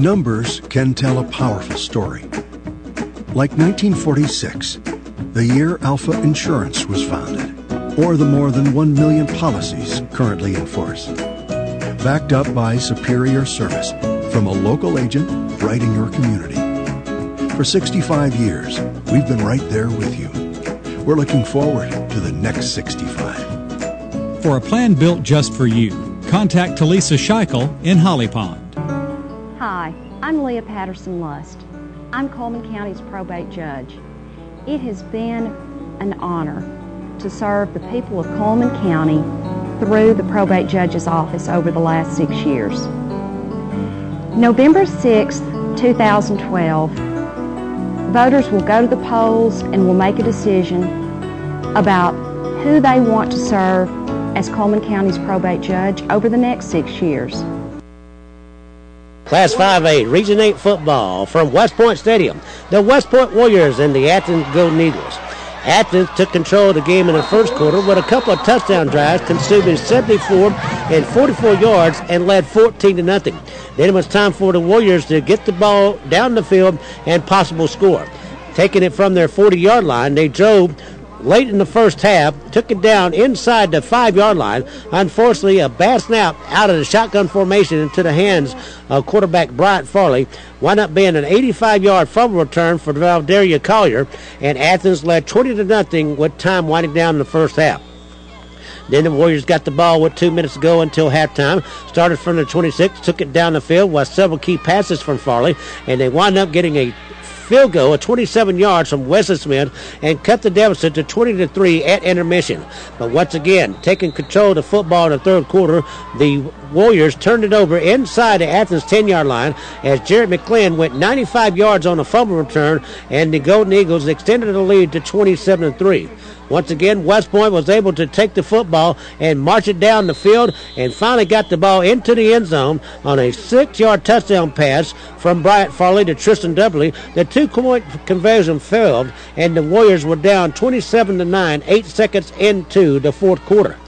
Numbers can tell a powerful story. Like 1946, the year Alpha Insurance was founded, or the more than 1 million policies currently in force. Backed up by superior service from a local agent right in your community. For 65 years, we've been right there with you. We're looking forward to the next 65. For a plan built just for you, contact Talisa Scheichel in Holly Pond. Hi, I'm Leah Patterson-Lust. I'm Coleman County's probate judge. It has been an honor to serve the people of Coleman County through the probate judge's office over the last 6 years. November 6th, 2012, voters will go to the polls and will make a decision about who they want to serve as Coleman County's probate judge over the next 6 years. Class 5A Region 8 football from West Point Stadium. The West Point Warriors and the Athens Golden Eagles. Athens took control of the game in the first quarter with a couple of touchdown drives, consuming 74 and 44 yards and led 14-0. Then it was time for the Warriors to get the ball down the field and possible score. Taking it from their 40-yard line, they drove late in the first half, took it down inside the 5-yard line. Unfortunately, a bad snap out of the shotgun formation into the hands of quarterback Bryant Farley wound up being an 85-yard fumble return for Valderia Collier, and Athens led 20-0 with time winding down in the first half. Then the Warriors got the ball with 2 minutes to go until halftime. Started from the 26, took it down the field with several key passes from Farley, and they wound up getting a field goal of 27 yards from Wesley Smith and cut the deficit to 20-3 at intermission. But once again, taking control of the football in the third quarter, the Warriors turned it over inside the Athens 10-yard line as Jarrett McClellan went 95 yards on a fumble return, and the Golden Eagles extended the lead to 27-3. Once again, West Point was able to take the football and march it down the field and finally got the ball into the end zone on a 6-yard touchdown pass from Bryant Farley to Tristan Dudley. The 2-point conversion failed, and the Warriors were down 27-9, 8 seconds into the fourth quarter.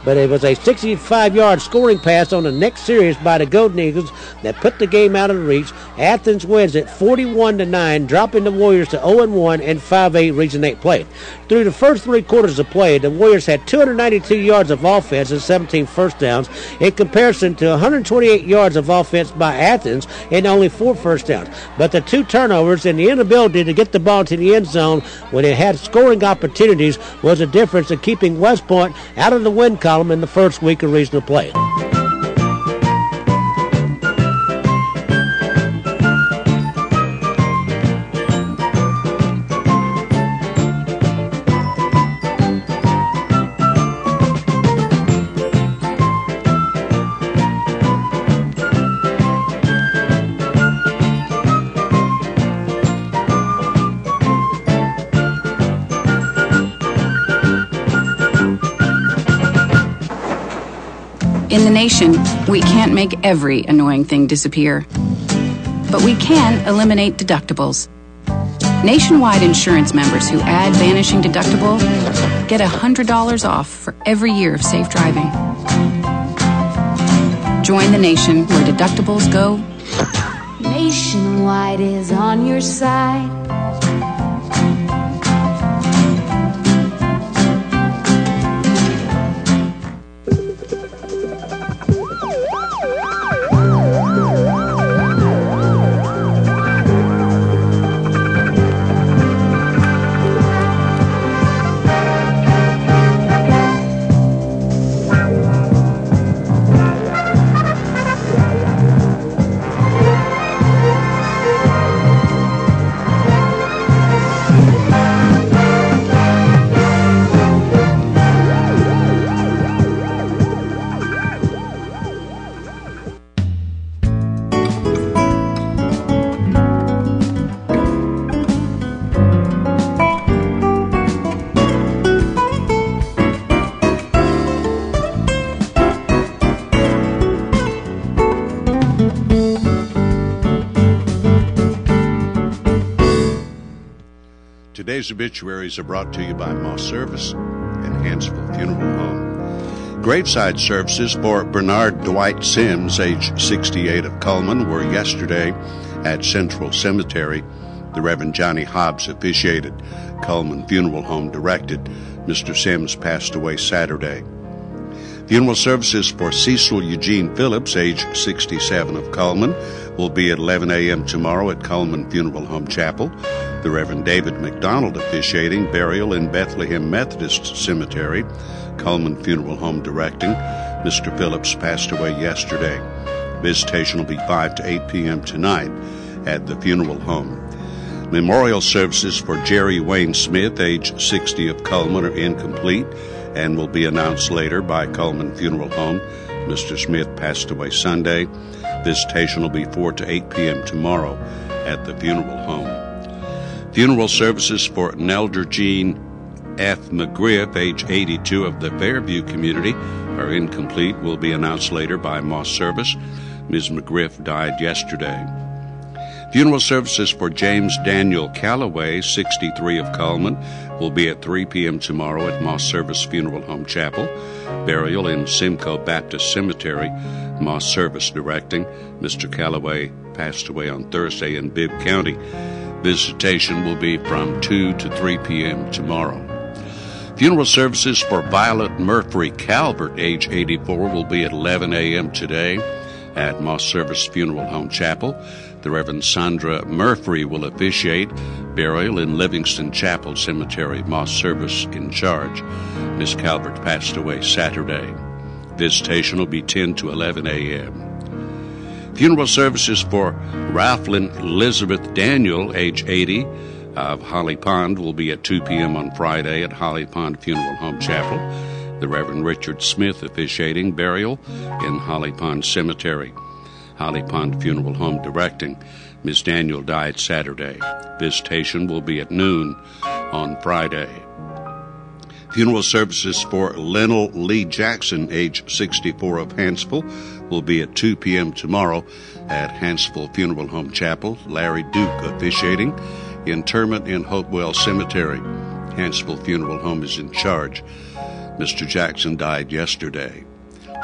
But it was a 65-yard scoring pass on the next series by the Golden Eagles that put the game out of reach. Athens wins it 41-9, dropping the Warriors to 0-1 in 5A Region 8 play. Through the first 3 quarters of play, the Warriors had 292 yards of offense and 17 first downs in comparison to 128 yards of offense by Athens and only 4 first downs. But the 2 turnovers and the inability to get the ball to the end zone when it had scoring opportunities was the difference in keeping West Point out of the win column in the first week of regional play. In the nation, we can't make every annoying thing disappear, but we can eliminate deductibles. Nationwide insurance members who add vanishing deductible get $100 off for every year of safe driving. Join the nation where deductibles go. Nationwide is on your side. Today's obituaries are brought to you by Moss Service and Hansville Funeral Home. Graveside services for Bernard Dwight Sims, age 68 of Cullman, were yesterday at Central Cemetery. The Reverend Johnny Hobbs officiated. Cullman Funeral Home directed. Mr. Sims passed away Saturday. Funeral services for Cecil Eugene Phillips, age 67 of Cullman, will be at 11 a.m. tomorrow at Cullman Funeral Home Chapel. The Reverend David McDonald officiating. Burial in Bethlehem Methodist Cemetery. Cullman Funeral Home directing. Mr. Phillips passed away yesterday. Visitation will be 5 to 8 p.m. tonight at the funeral home. Memorial services for Jerry Wayne Smith, age 60 of Cullman, are incomplete and will be announced later by Cullman Funeral Home. Mr. Smith passed away Sunday. Visitation will be 4 to 8 p.m. tomorrow at the funeral home. Funeral services for Nelder Jean F. McGriff, age 82 of the Fairview community, are incomplete, will be announced later by Moss Service. Ms. McGriff died yesterday. Funeral services for James Daniel Calloway, 63 of Cullman, will be at 3 p.m. tomorrow at Moss Service Funeral Home Chapel. Burial in Simcoe Baptist Cemetery. Moss Service directing. Mr. Calloway passed away on Thursday in Bibb County. Visitation will be from 2 to 3 p.m. tomorrow. Funeral services for Violet Murphy Calvert, age 84, will be at 11 a.m. today at Moss Service Funeral Home Chapel. The Reverend Sandra Murphy will officiate. Burial in Livingston Chapel Cemetery. Moss Service in charge. Miss Calvert passed away Saturday. Visitation will be 10 to 11 a.m. Funeral services for Ralphlyn Elizabeth Daniel, age 80, of Holly Pond, will be at 2 p.m. on Friday at Holly Pond Funeral Home Chapel. The Reverend Richard Smith officiating. Burial in Holly Pond Cemetery. Holly Pond Funeral Home directing. Ms. Daniel died Saturday. Visitation will be at noon on Friday. Funeral services for Lennell Lee Jackson, age 64 of Hansville, will be at 2 p.m. tomorrow at Hansville Funeral Home Chapel. Larry Duke officiating. Interment in Hopewell Cemetery. Hansville Funeral Home is in charge. Mr. Jackson died yesterday.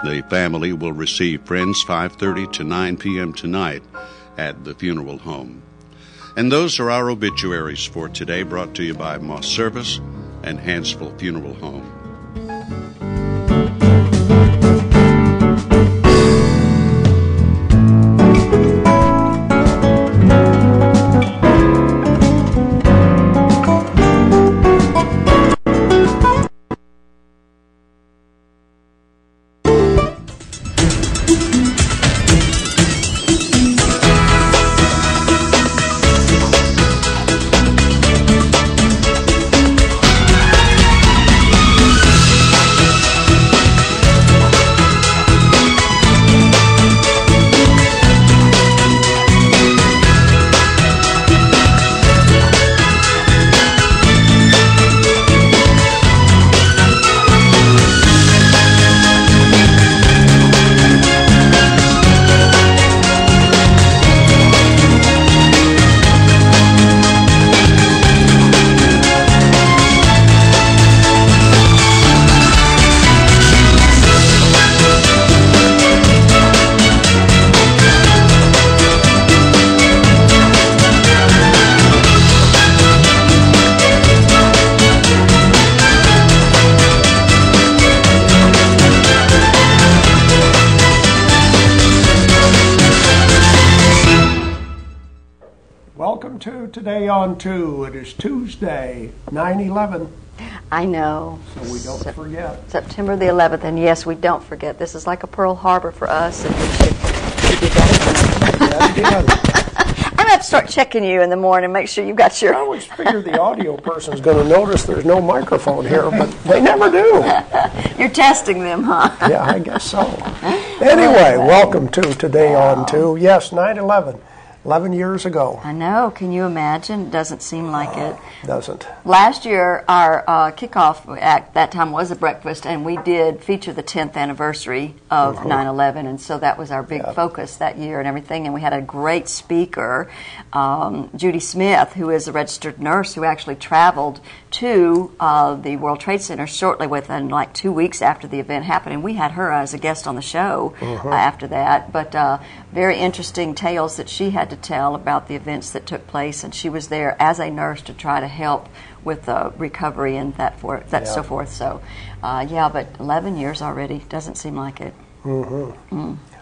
The family will receive friends 5:30 to 9 p.m. tonight at the funeral home. And those are our obituaries for today, brought to you by Moss Service and Hansville Funeral Home. Today on 2, it is Tuesday, 9/11. I know. So we don't forget. September the 11th, and yes, we don't forget. This is like a Pearl Harbor for us, and we should do that. I'm going to have to start checking you in the morning, make sure you've got your... I always figure the audio person's going to notice there's no microphone here, but they never do. You're testing them, huh? Yeah, I guess so. Anyway, welcome to Today on 2. Yes, 9/11. 11 years ago. I know. Can you imagine? It doesn't seem like it. Doesn't. Last year, our kickoff at that time was a breakfast, and we did feature the 10th anniversary of 9/11, and so that was our big focus that year and everything. And we had a great speaker, Judy Smith, who is a registered nurse who actually traveled to the World Trade Center shortly within like 2 weeks after the event happened, and we had her as a guest on the show after that. But very interesting tales that she had to tell about the events that took place, and she was there as a nurse to try to help with recovery and so forth. So, but 11 years already doesn't seem like it.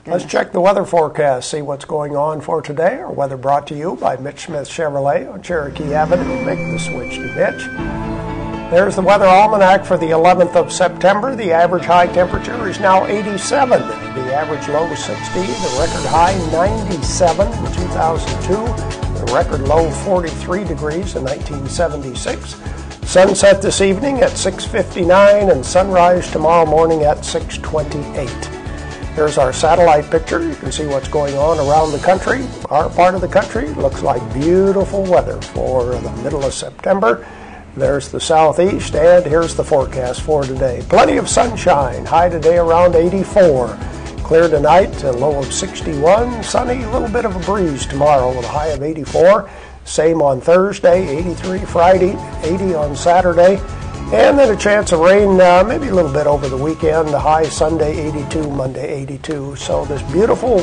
Let's check the weather forecast, see what's going on for today. Our weather brought to you by Mitch Smith Chevrolet on Cherokee Avenue. Make the switch to Mitch. There's the weather almanac for the 11th of September. The average high temperature is now 87. The average low is 60. The record high 97 in 2002. The record low 43 degrees in 1976. Sunset this evening at 6:59 and sunrise tomorrow morning at 6:28. Here's our satellite picture. You can see what's going on around the country. Our part of the country looks like beautiful weather for the middle of September. There's the southeast, and here's the forecast for today. Plenty of sunshine. High today around 84. Clear tonight, a low of 61. Sunny, a little bit of a breeze tomorrow with a high of 84. Same on Thursday, 83 Friday, 80 on Saturday. And then a chance of rain, maybe a little bit over the weekend. The high Sunday 82, Monday 82. So this beautiful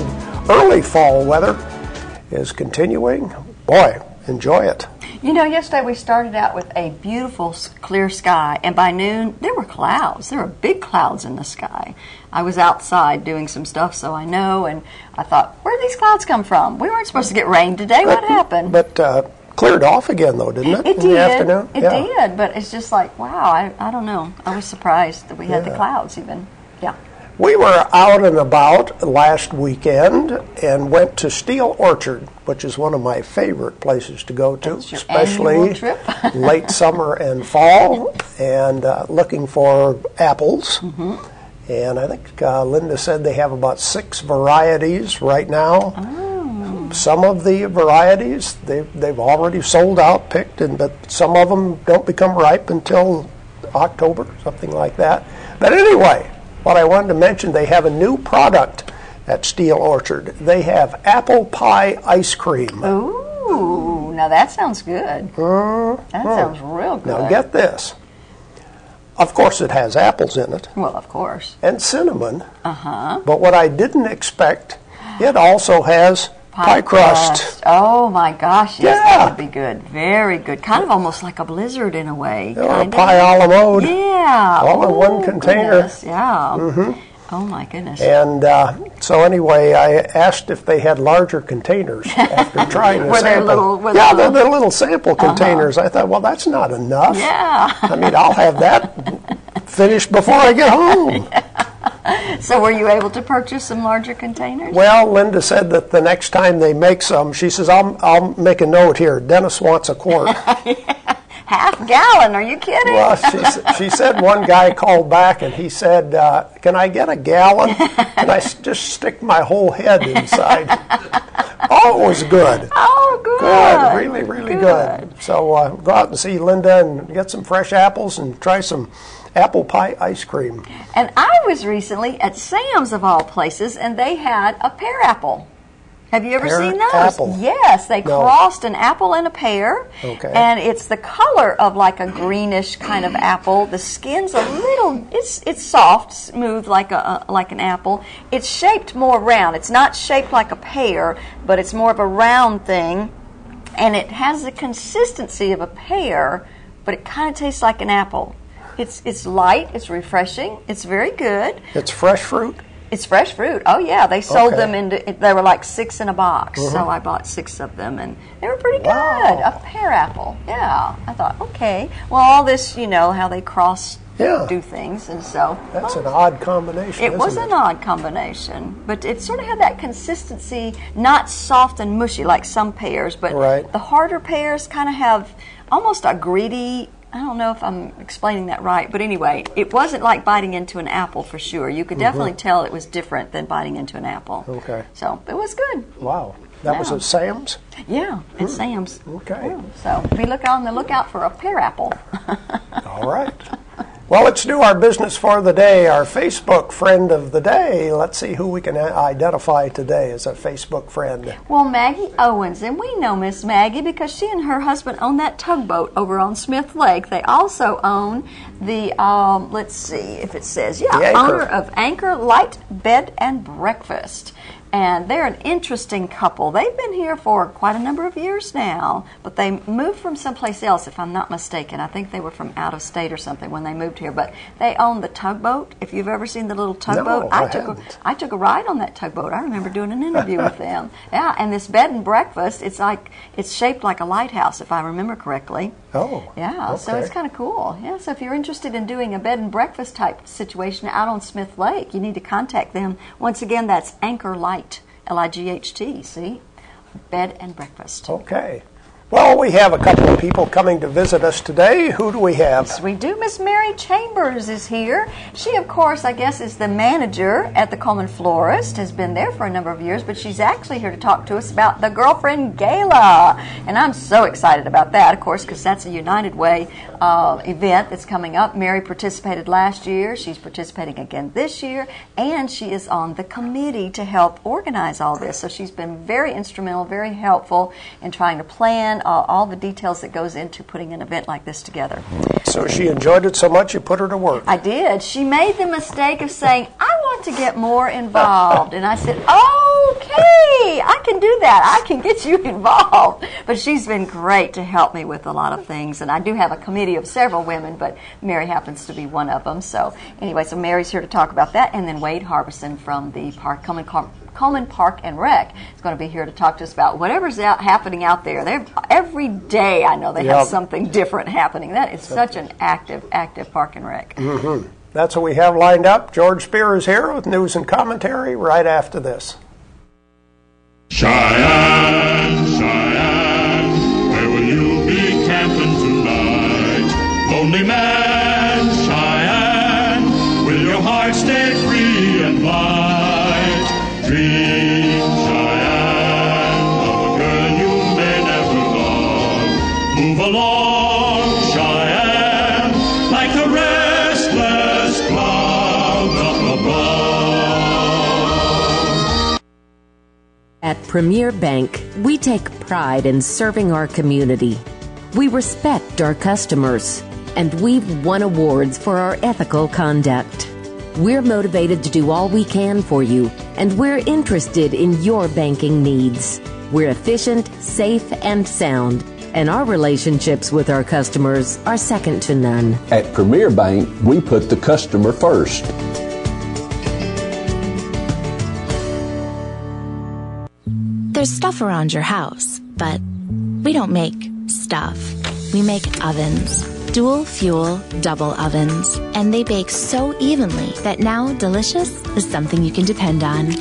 early fall weather is continuing. Boy, enjoy it. You know, yesterday we started out with a beautiful clear sky, and by noon there were clouds. There were big clouds in the sky. I was outside doing some stuff, so I know, and I thought, where did these clouds come from? We weren't supposed to get rain today. What happened? But cleared off again, though, didn't it? It in the afternoon? It did, but it's just like, wow, I don't know. I was surprised that we had the clouds even. Yeah. We were out and about last weekend and went to Steel Orchard, which is one of my favorite places to go to, especially late summer and fall, and looking for apples. And I think Linda said they have about 6 varieties right now. Some of the varieties they've already sold out, picked, but some of them don't become ripe until October, something like that. But anyway, what I wanted to mention, they have a new product at Steel Orchard. They have apple pie ice cream. Ooh, now that sounds good. That sounds real good. Now get this. Of course, it has apples in it. Well, of course. And cinnamon. But what I didn't expect, it also has pie crust. Oh my gosh, yes, that would be good. Very good. Kind of almost like a blizzard in a way. Or a pie a la mode. Yeah. All in one container. Goodness. Yeah. Oh my goodness. And so anyway, I asked if they had larger containers after trying the sample. They're the little sample containers. I thought, well, that's not enough. Yeah. I mean, I'll have that finished before I get home. So were you able to purchase some larger containers? Well, Linda said that the next time they make some, she says, I'll make a note here. Dennis wants a quart. Half gallon, are you kidding? Well, she said one guy called back and he said, can I get a gallon? And I just stick my whole head inside. Oh, it was good. Oh, good. Good, really, really good. So go out and see Linda and get some fresh apples and try some apple pie ice cream. And I was recently at Sam's, of all places, and they had a pear apple. Have you ever seen those? Apple. Yes, they crossed an apple and a pear. Okay. And it's the color of like a greenish kind of apple. The skin's a little, it's soft, smooth like an apple. It's shaped more round. It's not shaped like a pear, but it's more of a round thing. And it has the consistency of a pear, but it kind of tastes like an apple. It's light, it's refreshing, it's very good. It's fresh fruit? It's fresh fruit. Oh, yeah. They sold them they were like 6 in a box. So I bought 6 of them, and they were pretty good. A pear apple. Yeah. I thought, okay. Well, all this, you know, how they do things. And so. That's an odd combination. It was an odd combination. But it sort of had that consistency, not soft and mushy like some pears, but the harder pears kind of have almost a gritty. I don't know if I'm explaining that right, but anyway, it wasn't like biting into an apple for sure. You could definitely tell it was different than biting into an apple. Okay. So it was good. Wow. That was at Sam's? Yeah, at Sam's. Okay. Yeah. So be on the lookout for a pear apple. All right. Well, let's do our business for the day, our Facebook friend of the day. Let's see who we can identify today as a Facebook friend. Well, Maggie Owens, and we know Miss Maggie because she and her husband own that tugboat over on Smith Lake. They also own the, let's see if it says, owner of Anchor Light Bed and Breakfast. And they're an interesting couple. They've been here for quite a number of years now, but they moved from someplace else, if I'm not mistaken. I think they were from out of state or something when they moved here. But they own the tugboat. If you've ever seen the little tugboat, No, I took a ride on that tugboat. I remember doing an interview with them. Yeah, and this bed and breakfast, it's shaped like a lighthouse, if I remember correctly. Oh, yeah, okay. So it's kind of cool. Yeah, so if you're interested in doing a bed and breakfast type situation out on Smith Lake, you need to contact them. Once again, that's Anchor Light, L-I-G-H-T, see? Bed and breakfast. Okay. Well, we have a couple of people coming to visit us today. Who do we have? Yes, we do. Miss Mary Chambers is here. She, of course, I guess is the manager at the Coleman Florist, has been there for a number of years, but she's actually here to talk to us about the Girlfriend Gala. And I'm so excited about that, of course, because that's a United Way event that's coming up. Mary participated last year. She's participating again this year, and she is on the committee to help organize all this. So she's been very instrumental, very helpful in trying to plan all the details that goes into putting an event like this together. So she enjoyed it so much you put her to work. I did. She made the mistake of saying, I want to get more involved. And I said, okay, I can do that. I can get you involved. But she's been great to help me with a lot of things. And I do have a committee of several women, but Mary happens to be one of them. So anyway, so Mary's here to talk about that. And then Wade Harbison from the Coleman Park and Rec is going to be here to talk to us about whatever's happening out there. Every day I know they have something different happening. That is such an active Park and Rec. Mm-hmm. That's what we have lined up. George Spear is here with news and commentary right after this. Cheyenne, Cheyenne, where will you be camping tonight? Lonely man, Cheyenne, will your heart stay free and light? Dream, Cheyenne, of a girl you may never love. Move along, Cheyenne, like the restless clouds up above. At Premier Bank, we take pride in serving our community. We respect our customers, and we've won awards for our ethical conduct. We're motivated to do all we can for you, and we're interested in your banking needs. We're efficient, safe, and sound, and our relationships with our customers are second to none. At Premier Bank, we put the customer first. There's stuff around your house, but we don't make stuff. We make ovens. Dual fuel, double ovens. And they bake so evenly that now delicious is something you can depend on.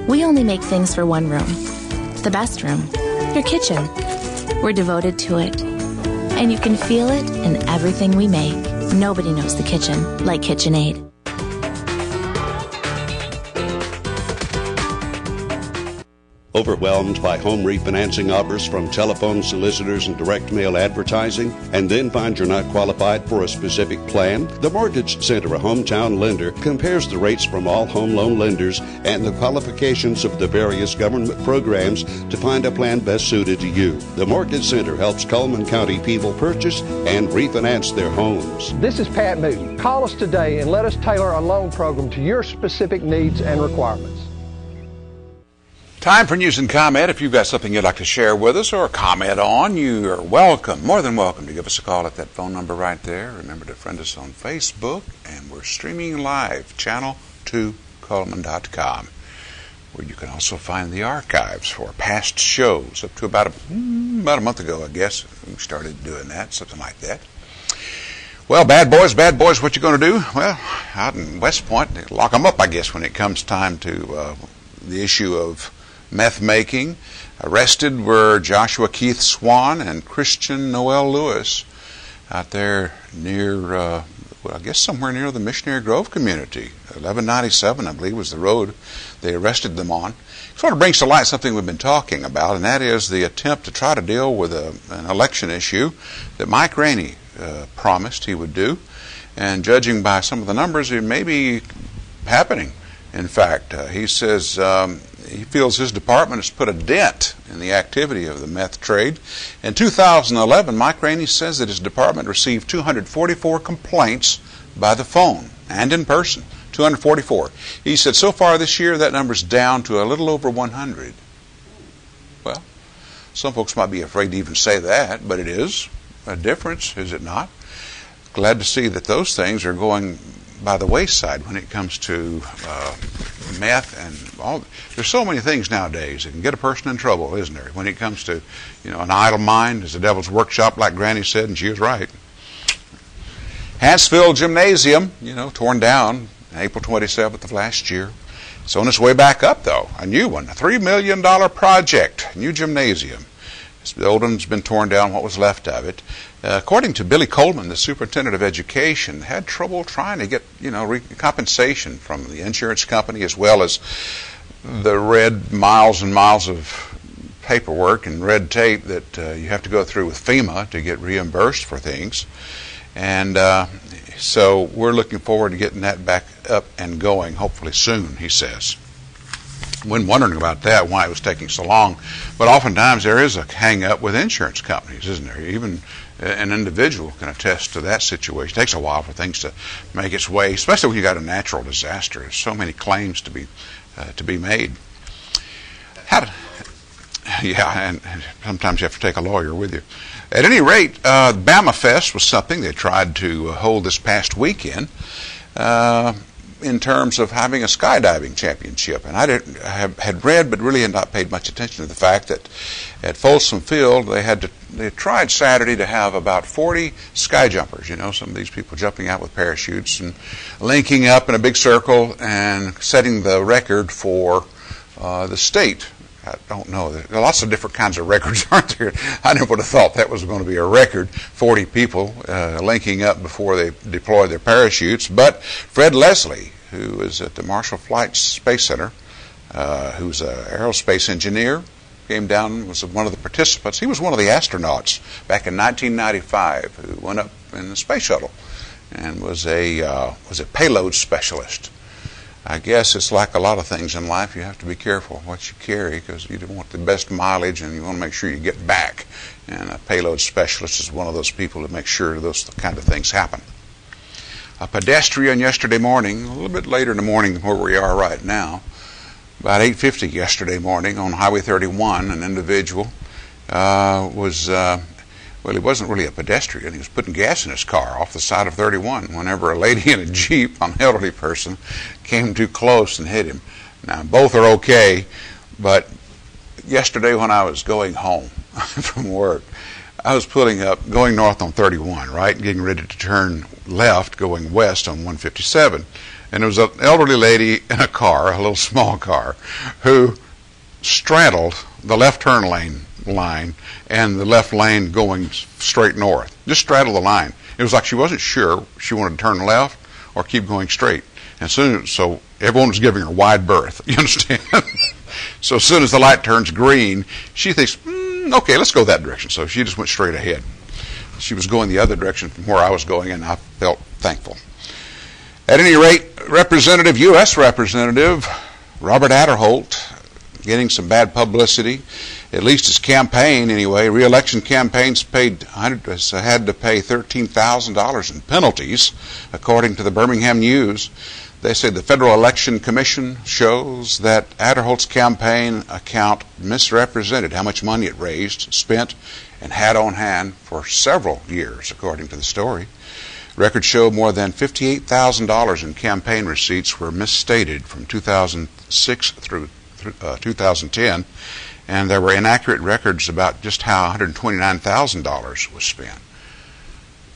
We only make things for one room. The best room. Your kitchen. We're devoted to it. And you can feel it in everything we make. Nobody knows the kitchen like KitchenAid. Overwhelmed by home refinancing offers from telephone solicitors and direct mail advertising, and then find you're not qualified for a specific plan? The Mortgage Center, a hometown lender, compares the rates from all home loan lenders and the qualifications of the various government programs to find a plan best suited to you. The Mortgage Center helps Coleman County people purchase and refinance their homes. This is Pat Newton. Call us today and let us tailor a loan program to your specific needs and requirements. Time for news and comment. If you've got something you'd like to share with us or comment on, you are welcome, more than welcome, to give us a call at that phone number right there. Remember to friend us on Facebook, and we're streaming live, channel2coleman.com, where you can also find the archives for past shows up to about a month ago, I guess. We started doing that, something like that. Well, bad boys, what you going to do? Well, out in West Point, they lock them up, I guess, when it comes time to the issue of meth making. Arrested were Joshua Keith Swan and Christian Noel Lewis out there near, I guess somewhere near the Missionary Grove community. 1197, I believe, was the road they arrested them on. It sort of brings to light something we've been talking about, and that is the attempt to try to deal with an election issue that Mike Rainey promised he would do. And judging by some of the numbers, it may be happening. In fact, he says he feels his department has put a dent in the activity of the meth trade. In 2011, Mike Rainey says that his department received 244 complaints by the phone and in person. 244. He said so far this year that number's down to a little over 100. Well, some folks might be afraid to even say that, but it is a difference, is it not? Glad to see that those things are going by the wayside when it comes to meth and all. There's so many things nowadays that can get a person in trouble, isn't there? When it comes to, an idle mind is the devil's workshop, like Granny said, and she was right. Hansfield Gymnasium, torn down April 27th of last year. It's on its way back up, though. A new one, a $3 million project, new gymnasium. The old one's been torn down, what was left of it. According to Billy Coleman, the superintendent of education, had trouble trying to get, compensation from the insurance company, as well as the red miles and miles of paperwork and red tape that you have to go through with FEMA to get reimbursed for things. And so we're looking forward to getting that back up and going, hopefully soon, he says. When wondering about that, why it was taking so long. But oftentimes there is a hang-up with insurance companies, isn't there? Even an individual can attest to that situation. It takes a while for things to make its way, especially when you got a natural disaster. There's so many claims to be made. And sometimes you have to take a lawyer with you. At any rate, Bama Fest was something they tried to hold this past weekend in terms of having a skydiving championship. And I had read, but really had not paid much attention to the fact that at Folsom Field they tried Saturday to have about 40 sky jumpers. Some of these people jumping out with parachutes and linking up in a big circle and setting the record for the state. I don't know. There are lots of different kinds of records, aren't there? I never would have thought that was going to be a record, 40 people linking up before they deploy their parachutes. But Fred Leslie, who is at the Marshall Flight Space Center, who's an aerospace engineer, came down, was one of the participants. He was one of the astronauts back in 1995 who went up in the space shuttle and was a payload specialist. I guess it's like a lot of things in life. You have to be careful what you carry because you don't want the best mileage and you want to make sure you get back. And a payload specialist is one of those people that make sure those kind of things happen. A pedestrian yesterday morning, a little bit later in the morning than where we are right now, about 8:50 yesterday morning on Highway 31, an individual he wasn't really a pedestrian. He was putting gas in his car off the side of 31 whenever a lady in a Jeep, an elderly person, came too close and hit him. Now, both are okay, but yesterday when I was going home from work, I was going north on 31, right, getting ready to turn left going west on 157. And there was an elderly lady in a car, a little small car, who straddled the left turn line and the left lane going straight north. Just straddled the line. It was like she wasn't sure she wanted to turn left or keep going straight. And so everyone was giving her wide berth. You understand? So as soon as the light turns green, she thinks, okay, let's go that direction. So she just went straight ahead. She was going the other direction from where I was going, and I felt thankful. At any rate, U.S. Representative Robert Adderholt getting some bad publicity, at least his campaign anyway. Re-election campaigns had to pay $13,000 in penalties, according to the Birmingham News. They say the Federal Election Commission shows that Adderholt's campaign account misrepresented how much money it raised, spent, and had on hand for several years, according to the story. Records show more than $58,000 in campaign receipts were misstated from 2006 through 2010, and there were inaccurate records about just how $129,000 was spent.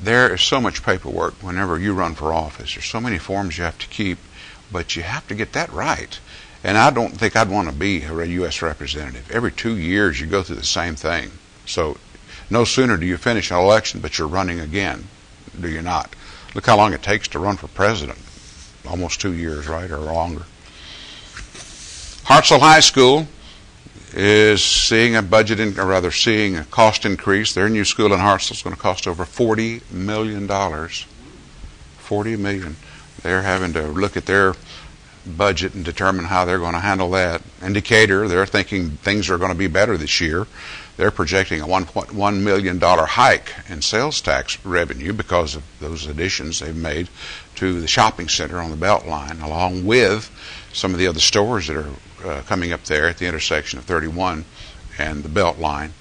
There is so much paperwork whenever you run for office. There's so many forms you have to keep, but you have to get that right. And I don't think I'd want to be a U.S. representative. Every 2 years you go through the same thing. So no sooner do you finish an election, but you're running again, do you not? Look how long it takes to run for president. Almost 2 years, right, or longer. Hartselle High School is seeing seeing a cost increase. Their new school in Hartselle is going to cost over $40 million. $40 million. They're having to look at their budget and determine how they're going to handle that. In Decatur, they're thinking things are going to be better this year. They're projecting a $1.1 million hike in sales tax revenue because of those additions they've made to the shopping center on the Beltline, along with some of the other stores that are coming up there at the intersection of 31 and the Beltline.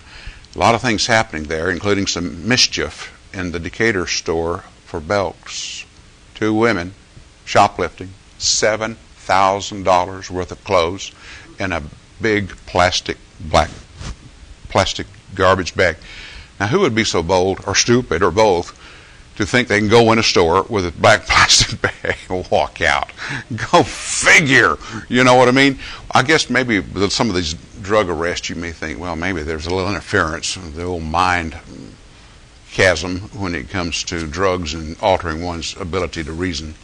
A lot of things happening there, including some mischief in the Decatur store for belts. 2 women shoplifting $7,000 worth of clothes in a big black plastic garbage bag. Now, who would be so bold or stupid or both to think they can go in a store with a black plastic bag and walk out? Go figure. You know what I mean? I guess maybe with some of these drug arrests you may think, well, maybe there's a little interference with the old mind chasm when it comes to drugs and altering one's ability to reason.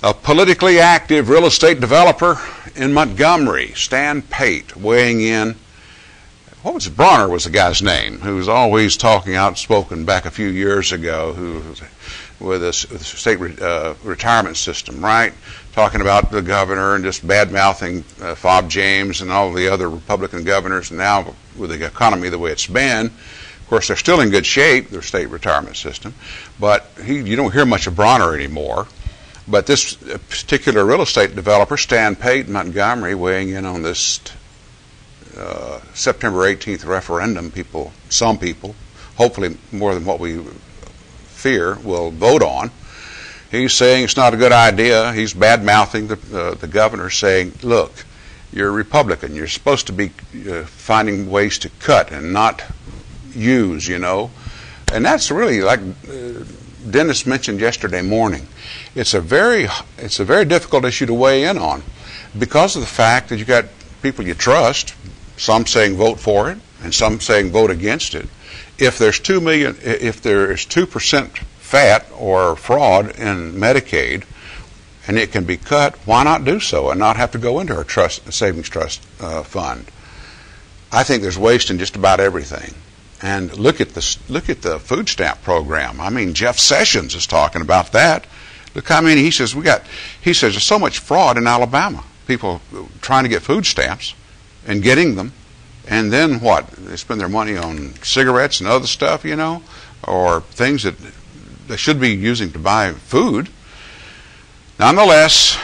A politically active real estate developer in Montgomery, Stan Pate, weighing in. Bronner was the guy's name, who was always talking outspoken back a few years ago, who was with a state retirement system, right? Talking about the governor and just bad-mouthing Fob James and all the other Republican governors. And now with the economy the way it's been, of course, they're still in good shape, their state retirement system, but you don't hear much of Bronner anymore. But this particular real estate developer, Stan Pate, Montgomery, weighing in on this September 18th referendum, some people, hopefully more than what we fear, will vote on. He's saying it's not a good idea. He's bad-mouthing the governor, saying, look, you're a Republican. You're supposed to be finding ways to cut and not use, you know. And that's really, like Dennis mentioned yesterday morning, it's a very difficult issue to weigh in on because of the fact that you got people you trust, some saying vote for it and some saying vote against it. If there is 2% fat or fraud in Medicaid and it can be cut, why not do so and not have to go into our savings trust fund? I think there's waste in just about everything. And look at the food stamp program. I mean, Jeff Sessions is talking about that. Look how many he says there's so much fraud in Alabama. People trying to get food stamps and getting them, and then what? They spend their money on cigarettes and other stuff, you know, or things that they should be using to buy food. Nonetheless,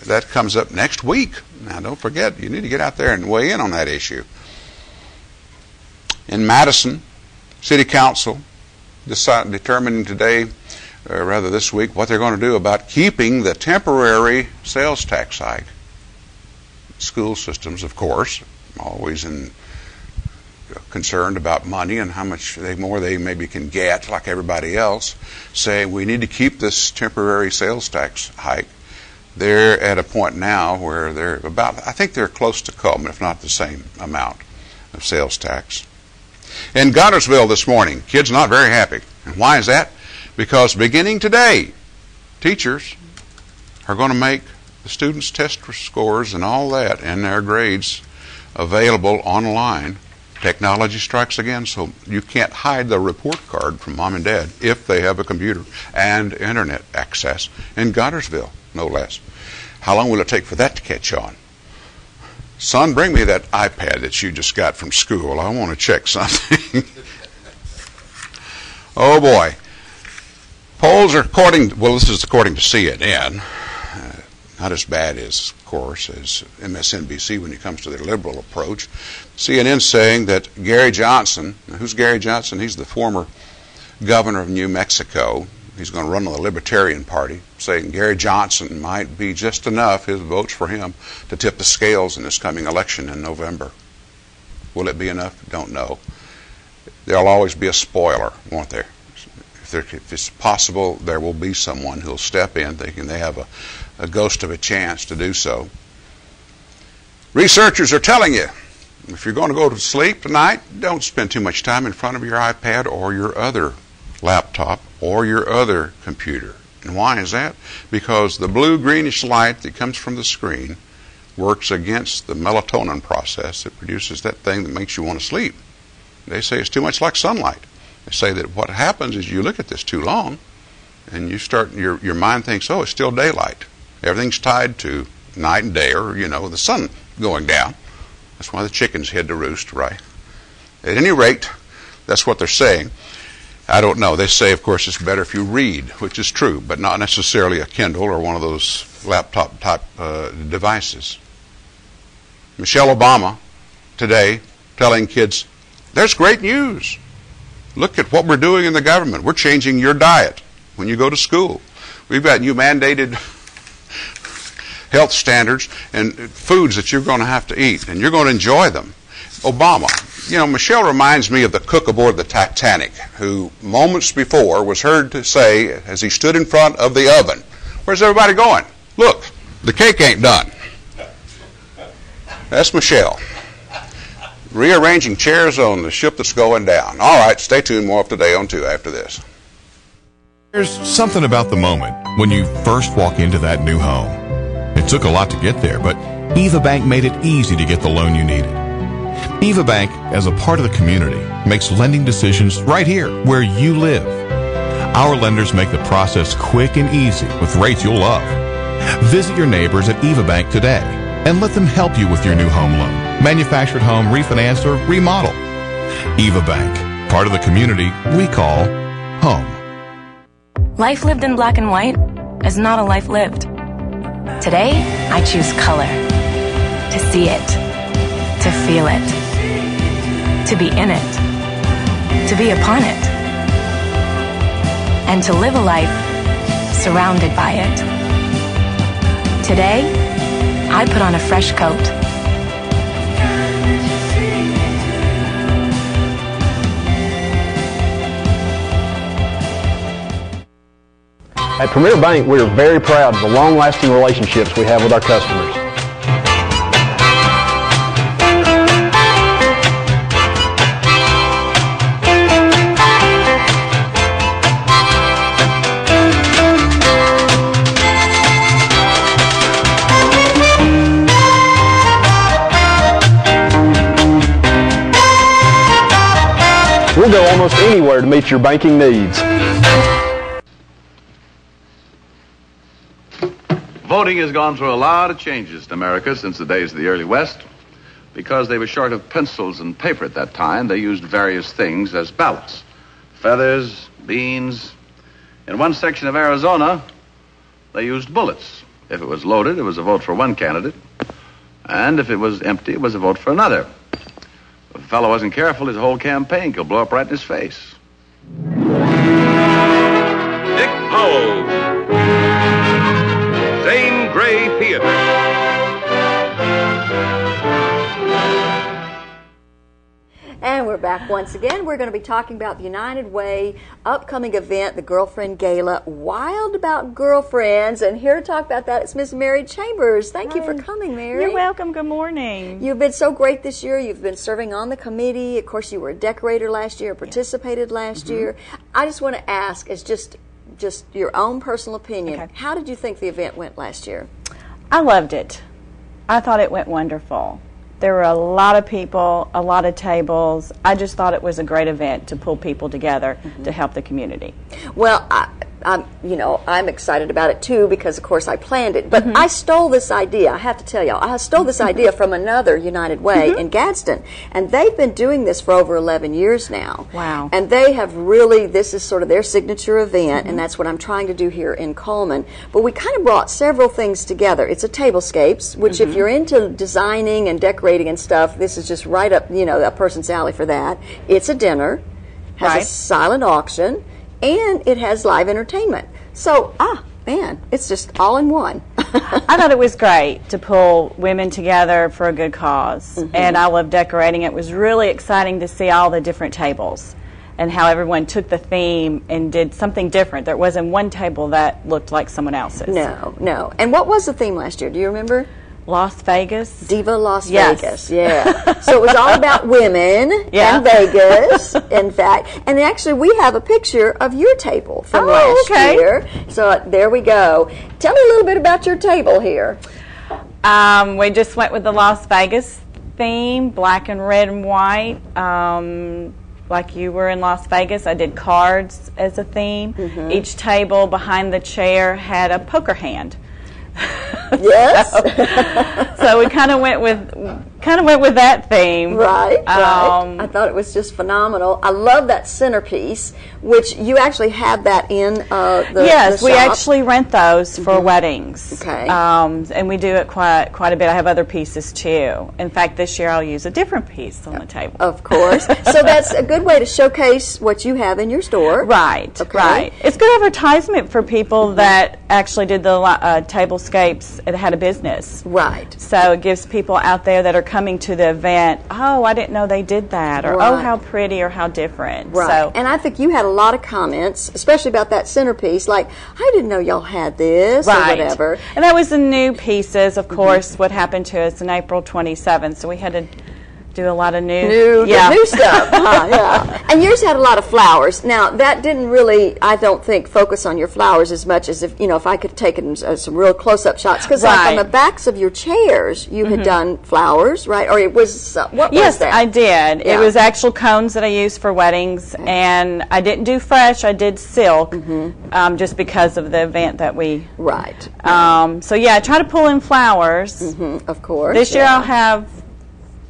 that comes up next week. Now, don't forget, you need to get out there and weigh in on that issue. In Madison, City Council determining today, or rather this week, what they're going to do about keeping the temporary sales tax hike. School systems, of course, always concerned about money and how much more they maybe can get, like everybody else, saying we need to keep this temporary sales tax hike. They're at a point now where I think they're close to Coleman, if not the same amount of sales tax. In Guntersville this morning, kids not very happy. And why is that? Because beginning today, teachers are going to make the students' test scores and all that and their grades available online. Technology strikes again, so you can't hide the report card from mom and dad if they have a computer and internet access in Guntersville, no less. How long will it take for that to catch on? Son, bring me that iPad that you just got from school. I want to check something. Oh, boy. Polls are this is according to CNN. Not as bad as, of course, as MSNBC when it comes to their liberal approach. CNN saying that Gary Johnson, who's Gary Johnson? He's the former governor of New Mexico. He's going to run on the Libertarian Party, saying Gary Johnson might be just enough, his votes for him, to tip the scales in this coming election in November. Will it be enough? Don't know. There'll always be a spoiler, won't there? If it's possible, there will be someone who'll step in thinking they have a ghost of a chance to do so. Researchers are telling you, if you're going to go to sleep tonight, don't spend too much time in front of your iPad or your other laptop or your other computer. And why is that? Because the blue-greenish light that comes from the screen works against the melatonin process that produces that thing that makes you want to sleep. They say it's too much like sunlight. They say that what happens is you look at this too long, and you start, your mind thinks, oh, it's still daylight. Everything's tied to night and day, or, the sun going down. That's why the chickens head to roost, right? At any rate, that's what they're saying. I don't know. They say, of course, it's better if you read, which is true, but not necessarily a Kindle or one of those laptop-type devices. Michelle Obama today telling kids, there's great news. Look at what we're doing in the government. We're changing your diet when you go to school. We've got new mandated health standards and foods that you're going to have to eat, and you're going to enjoy them. Obama. Michelle reminds me of the cook aboard the Titanic, who moments before was heard to say, as he stood in front of the oven, where's everybody going? Look, the cake ain't done. That's Michelle. Rearranging chairs on the ship that's going down. All right, stay tuned. More up today on 2 after this. There's something about the moment when you first walk into that new home. It took a lot to get there, but Eva Bank made it easy to get the loan you needed. Eva Bank, as a part of the community, makes lending decisions right here where you live. Our lenders make the process quick and easy with rates you'll love. Visit your neighbors at Eva Bank today and let them help you with your new home loan, manufactured home, refinance, or remodel. Eva Bank, part of the community we call home. Life lived in black and white is not a life lived. Today, I choose color. To see it. To feel it. To be in it. To be upon it. And to live a life surrounded by it. Today, I put on a fresh coat. At Premier Bank, we are very proud of the long-lasting relationships we have with our customers. We'll go almost anywhere to meet your banking needs. Voting has gone through a lot of changes in America since the days of the early West. Because they were short of pencils and paper at that time, they used various things as ballots. Feathers, beans. In one section of Arizona, they used bullets. If it was loaded, it was a vote for one candidate. And if it was empty, it was a vote for another. If a fellow wasn't careful, his whole campaign could blow up right in his face. Dick Powell. Zane Grey Theater. And we're back once again. We're going to be talking about the United Way upcoming event, the Girlfriend Gala, Wild About Girlfriends. And here to talk about that is Miss Mary Chambers. Thank you for coming, Mary. You're welcome. Good morning. You've been so great this year. You've been serving on the committee. Of course, you were a decorator last year, participated last year. I just want to ask, as just your own personal opinion, how did you think the event went last year? I loved it. I thought it went wonderful. There were a lot of people, a lot of tables. I just thought it was a great event to pull people together to help the community. Well, I'm excited about it too because, of course, I planned it. But I stole this idea. I have to tell y'all, I stole this idea from another United Way in Gadsden, and they've been doing this for over 11 years now. Wow! And they have really, this is sort of their signature event, and that's what I'm trying to do here in Coleman. But we kind of brought several things together. It's a tablescapes, which if you're into designing and decorating and stuff, this is just right up, a person's alley for that. It's a dinner, has a silent auction, and it has live entertainment. So, it's just all in one. I thought it was great to pull women together for a good cause. And I love decorating. It was really exciting to see all the different tables and how everyone took the theme and did something different. There wasn't one table that looked like someone else's. No. And what was the theme last year? Do you remember? Las Vegas. Diva Las Vegas, yeah. So it was all about women and Vegas, in fact. And actually, we have a picture of your table from last year. So there we go. Tell me a little bit about your table here. We just went with the Las Vegas theme, black and red and white. Like you were in Las Vegas, I did cards as a theme. Each table behind the chair had a poker hand. Yes. So we kind of went with that theme. Right. I thought it was just phenomenal. I love that centerpiece, which you actually have that in Yes, the we shop. actually rent those for weddings. Okay. And we do it quite a bit. I have other pieces too. In fact, this year I'll use a different piece on the table. Of course. So that's a good way to showcase what you have in your store. Right. Okay. Right. It's good advertisement for people that actually did the tablescapes and had a business. Right. So it gives people out there that are coming to the event, oh, I didn't know they did that, or oh, how pretty, or how different. Right. So, and I think you had a lot of comments, especially about that centerpiece, like, I didn't know y'all had this, or whatever. And that was the new pieces, of course, what happened to us on April 27th. So we had to do a lot of new stuff. Yeah. And yours had a lot of flowers. Now, that didn't really, I don't think, focus on your flowers as much as if I could take some real close-up shots. Because like on the backs of your chairs, you had done flowers, right? Or it was, what was that? Yes, I did. Yeah. It was actual cones that I used for weddings. Okay. And I didn't do fresh, I did silk, just because of the event that we... Right. So yeah, I try to pull in flowers. Of course. This year I'll have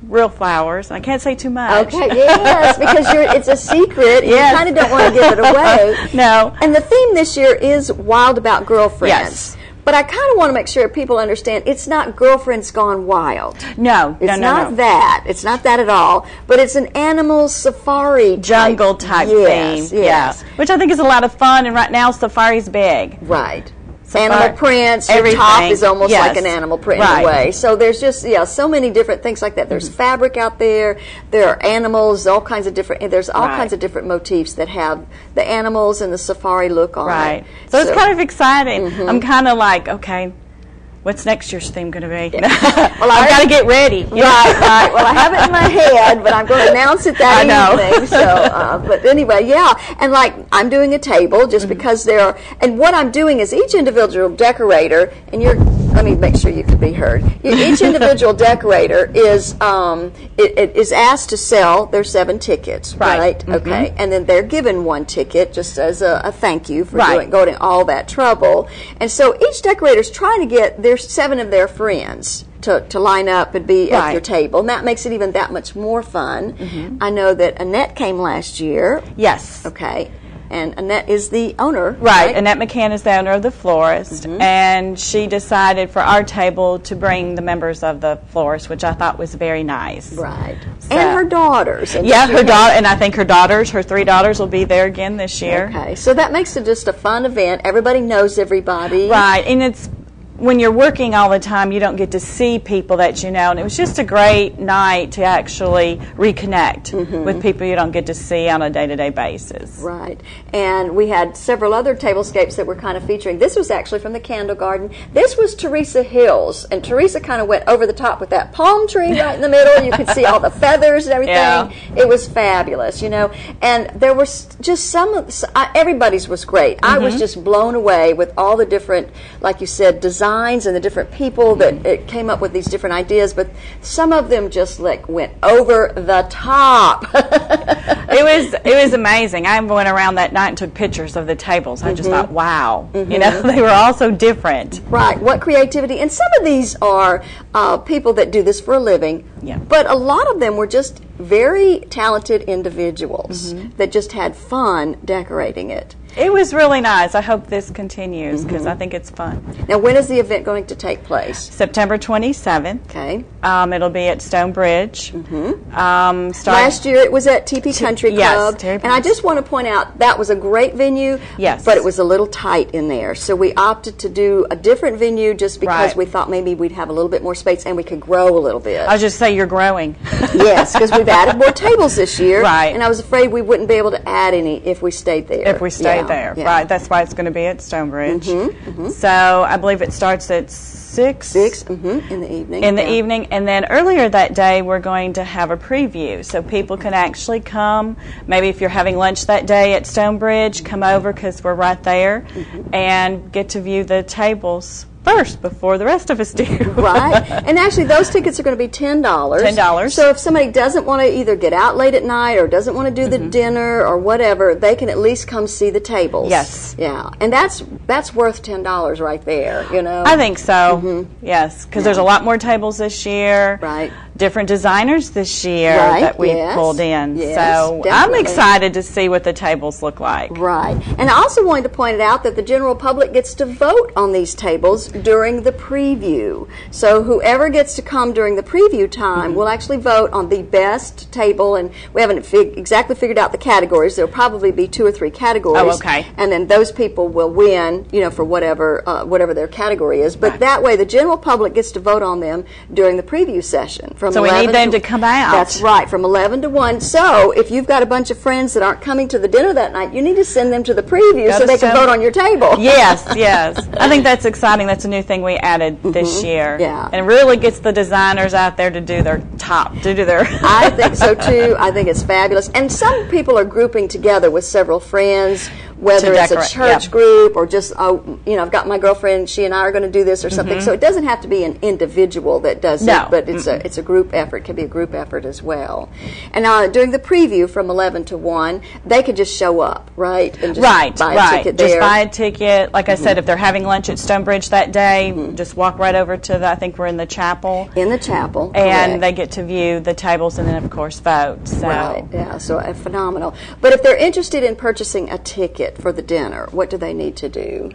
real flowers. I can't say too much. Okay, yes, because it's a secret. Yes. You kind of don't want to give it away. No. And the theme this year is Wild About Girlfriends. Yes. But I kind of want to make sure people understand it's not Girlfriends Gone Wild. No, it's not that. It's not that at all. But it's an animal safari jungle type theme. Yes. Yeah. Which I think is a lot of fun. And right now, safari's big. Right. Animal prints, your top is almost like an animal print in a way. So there's just, so many different things like that. There's fabric out there, there are animals, there's all kinds of different motifs that have the animals and the safari look on it. So it's kind of exciting. I'm kind of like, okay, what's next year's theme going to be? Well, I've got to get ready. Right. Well, I have it in my head, but I'm going to announce it that evening. So, but anyway, and like I'm doing a table just because and what I'm doing is each individual decorator, and let me make sure you can be heard. Each individual decorator is is asked to sell their 7 tickets, right? Okay, and then they're given 1 ticket just as a thank you for going all that trouble. And so each decorator is trying to get their 7 of their friends to line up and be at your table, and that makes it even that much more fun. I know that Annette came last year. Yes. Okay. And Annette is the owner. Right. Annette McCann is the owner of the florist, and she decided for our table to bring the members of the florist, which I thought was very nice. Right. So, and her daughters. And her daughter, and I think her 3 daughters will be there again this year. Okay. So that makes it just a fun event. Everybody knows everybody. Right. And it's when you're working all the time, you don't get to see people that you know. And it was just a great night to actually reconnect with people you don't get to see on a day-to-day basis. Right. And we had several other tablescapes that were kind of featuring. This was actually from the Candle Garden. This was Teresa Hills. And Teresa kind of went over the top with that palm tree right in the middle. You could see all the feathers and everything. Yeah. It was fabulous, And there was just everybody's was great. I was just blown away with all the different, like you said, designs and the different people that came up with these different ideas, but some of them just went over the top. It was amazing. I went around that night and took pictures of the tables. I just thought, wow, they were all so different. Right. What creativity! And some of these are people that do this for a living. Yeah. But a lot of them were just very talented individuals that just had fun decorating it. It was really nice. I hope this continues because I think it's fun. Now, when is the event going to take place? September 27th. Okay. It'll be at Stonebridge. Last year it was at TP Country Club. Yes, and I just want to point out that was a great venue, yes, but it was a little tight in there. So we opted to do a different venue just because we thought maybe we'd have a little bit more space and we could grow a little bit. I was just say you're growing. Yes, because we've added more tables this year. Right. And I was afraid we wouldn't be able to add any if we stayed there. If we stayed there. Yeah. Right. That's why it's going to be at Stonebridge. So I believe it starts at 6 in the evening. In the evening. And then earlier that day, we're going to have a preview. So people can actually come. Maybe if you're having lunch that day at Stonebridge, come over because we're right there and get to view the tables first before the rest of us do. Right. And actually, those tickets are going to be $10. $10. So if somebody doesn't want to either get out late at night or doesn't want to do the dinner or whatever, they can at least come see the tables. Yes. Yeah. And that's worth $10 right there, you know? I think so. Yes, because there's a lot more tables this year. Right. Different designers this year Right, that we've yes. pulled in. Yes, so definitely. I'm excited to see what the tables look like. Right. And I also wanted to point out that the general public gets to vote on these tables during the preview. So whoever gets to come during the preview time will actually vote on the best table, and we haven't exactly figured out the categories. There'll probably be 2 or 3 categories. Oh, okay. And then those people will win, you know, for whatever their category is. But that way the general public gets to vote on them during the preview session. So we need them to come out. That's right, from 11 to 1. So if you've got a bunch of friends that aren't coming to the dinner that night, you need to send them to the preview so they can vote on your table. Yes, yes. I think that's exciting. That's a new thing we added this year. Yeah. And it really gets the designers out there to do their I think so too. I think it's fabulous. And some people are grouping together with several friends, whether it's a church group or just, I've got my girlfriend, she and I are going to do this or something. So it doesn't have to be an individual that does it, but it's a group effort. It can be a group effort as well. And during the preview from 11 to 1, they could just show up, right? And just buy a ticket there. Just buy a ticket. Like I said, if they're having lunch at Stonebridge that day, just walk right over to I think we're in the chapel. In the chapel, and they get to view the tables and then, of course, vote. So. Right, yeah, so phenomenal. But if they're interested in purchasing a ticket for the dinner, what do they need to do?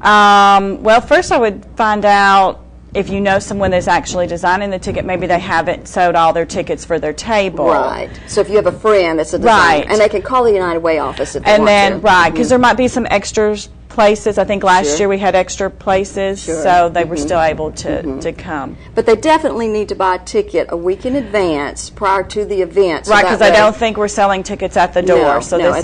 Well, first I would find out if you know someone that's actually designing the ticket. Maybe they haven't sold all their tickets for their table. Right. So if you have a friend that's a designer, and they can call the United Way office if they want to. Right, because there might be some extras places. I think last year we had extra places, so they were still able to come. But they definitely need to buy a ticket a week in advance prior to the event. Right, because I don't think we're selling tickets at the door,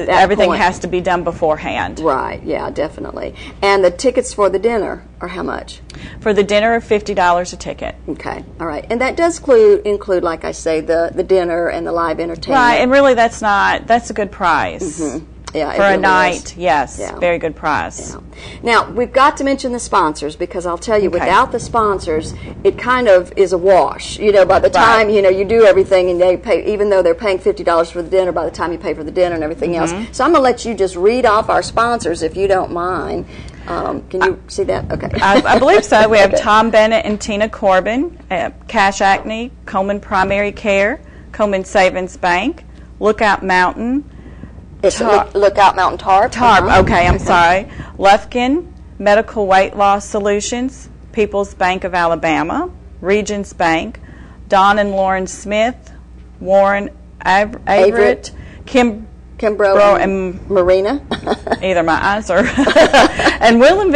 everything has to be done beforehand. Right, yeah, definitely. And the tickets for the dinner are how much? For the dinner are $50 a ticket. Okay, all right. And that does include, like I say, the dinner and the live entertainment. Right, and really that's a good price. Yeah, for a night, yes, very good price. Yeah. Now, we've got to mention the sponsors, because I'll tell you, without the sponsors, it kind of is a wash. You know, by the time, you do everything and they pay, even though they're paying $50 for the dinner, by the time you pay for the dinner and everything else. So I'm going to let you just read off our sponsors, if you don't mind. Can you see that? Okay. I believe so. We have Tom Bennett and Tina Corbin, Cash Acne, Coleman Primary Care, Coleman Savings Bank, Lookout Mountain, Lookout Mountain Tarp. Okay, I'm sorry. Lufkin, Medical Weight Loss Solutions, People's Bank of Alabama, Regions Bank, Don and Lauren Smith, Warren Averett, Kimbrough and Marina. Either my eyes or and Woodland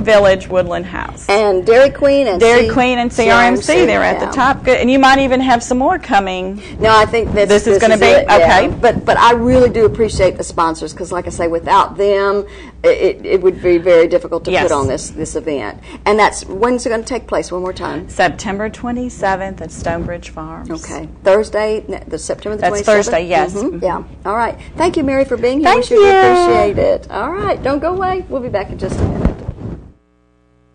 Village, Woodland House, and Dairy Queen and CRMC. They're at the top. Good, and you might even have some more coming. No, I think this is going to be okay. But I really do appreciate the sponsors, because, like I say, without them, it would be very difficult to put on this event. And when's it going to take place? One more time. September 27th at Stonebridge Farms. Okay, Thursday, September the 27th. That's Thursday. Yes. Yeah. All right. Thank you, Mary, for being here. Thank you. We appreciate it. All right. Don't go away. We'll be back in just a minute.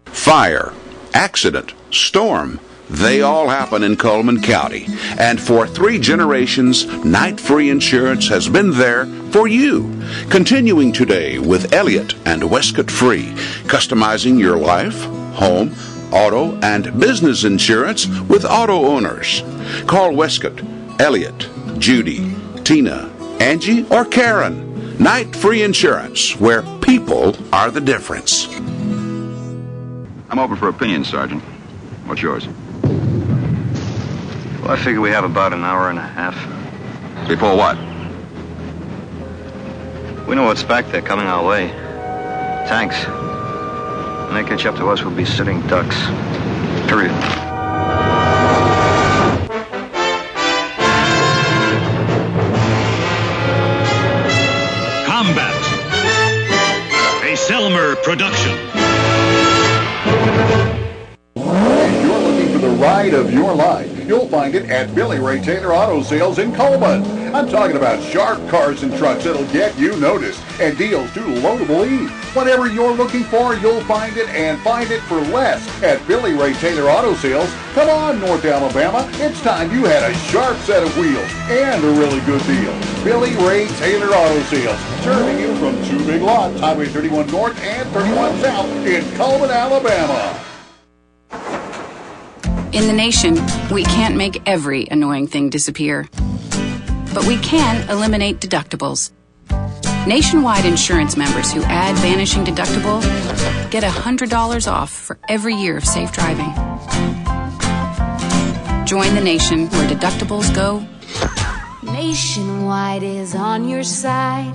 Fire, accident, storm, they all happen in Cullman County. And for 3 generations, Night Free Insurance has been there for you. Continuing today with Elliott and Westcott Free, customizing your life, home, auto, and business insurance with auto owners. Call Westcott, Elliott, Judy, Tina, Angie, or Karen. Night Free Insurance, where people are the difference. I'm open for opinion, Sergeant. What's yours? Well, I figure we have about an hour and a half. Before what? We know what's back there coming our way. Tanks. When they catch up to us, we'll be sitting ducks. Period. Combat. A Selmer production. You're looking for the ride of your life. you'll find it at Billy Ray Taylor Auto Sales in Coleman. I'm talking about sharp cars and trucks that'll get you noticed, and deals too low to believe. Whatever you're looking for, you'll find it, and find it for less at Billy Ray Taylor Auto Sales. Come on, North Alabama. It's time you had a sharp set of wheels and a really good deal. Billy Ray Taylor Auto Sales, serving you from two big lots, Highway 31 North and 31 South in Coleman, Alabama. In the nation, we can't make every annoying thing disappear, but we can eliminate deductibles. Nationwide insurance members who add vanishing deductible get $100 off for every year of safe driving. Join the nation where deductibles go. Nationwide is on your side.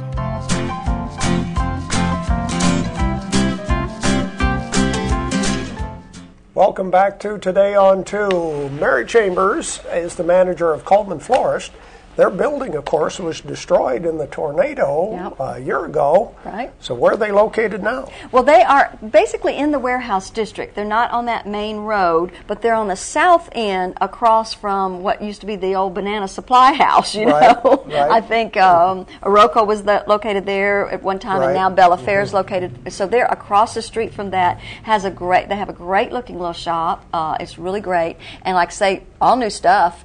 Welcome back to Today on 2. Mary Chambers is the manager of Coleman Florist. Their building, of course, was destroyed in the tornado a year ago. Right. So where are they located now? Well, they are basically in the warehouse district. They're not on that main road, but they're on the south end across from what used to be the old Banana Supply House, you know. Right. I think Oroco was located there at one time, and now Bella Fair's located. So they're across the street from that. They have a great looking little shop. It's really great. And like I say, all new stuff.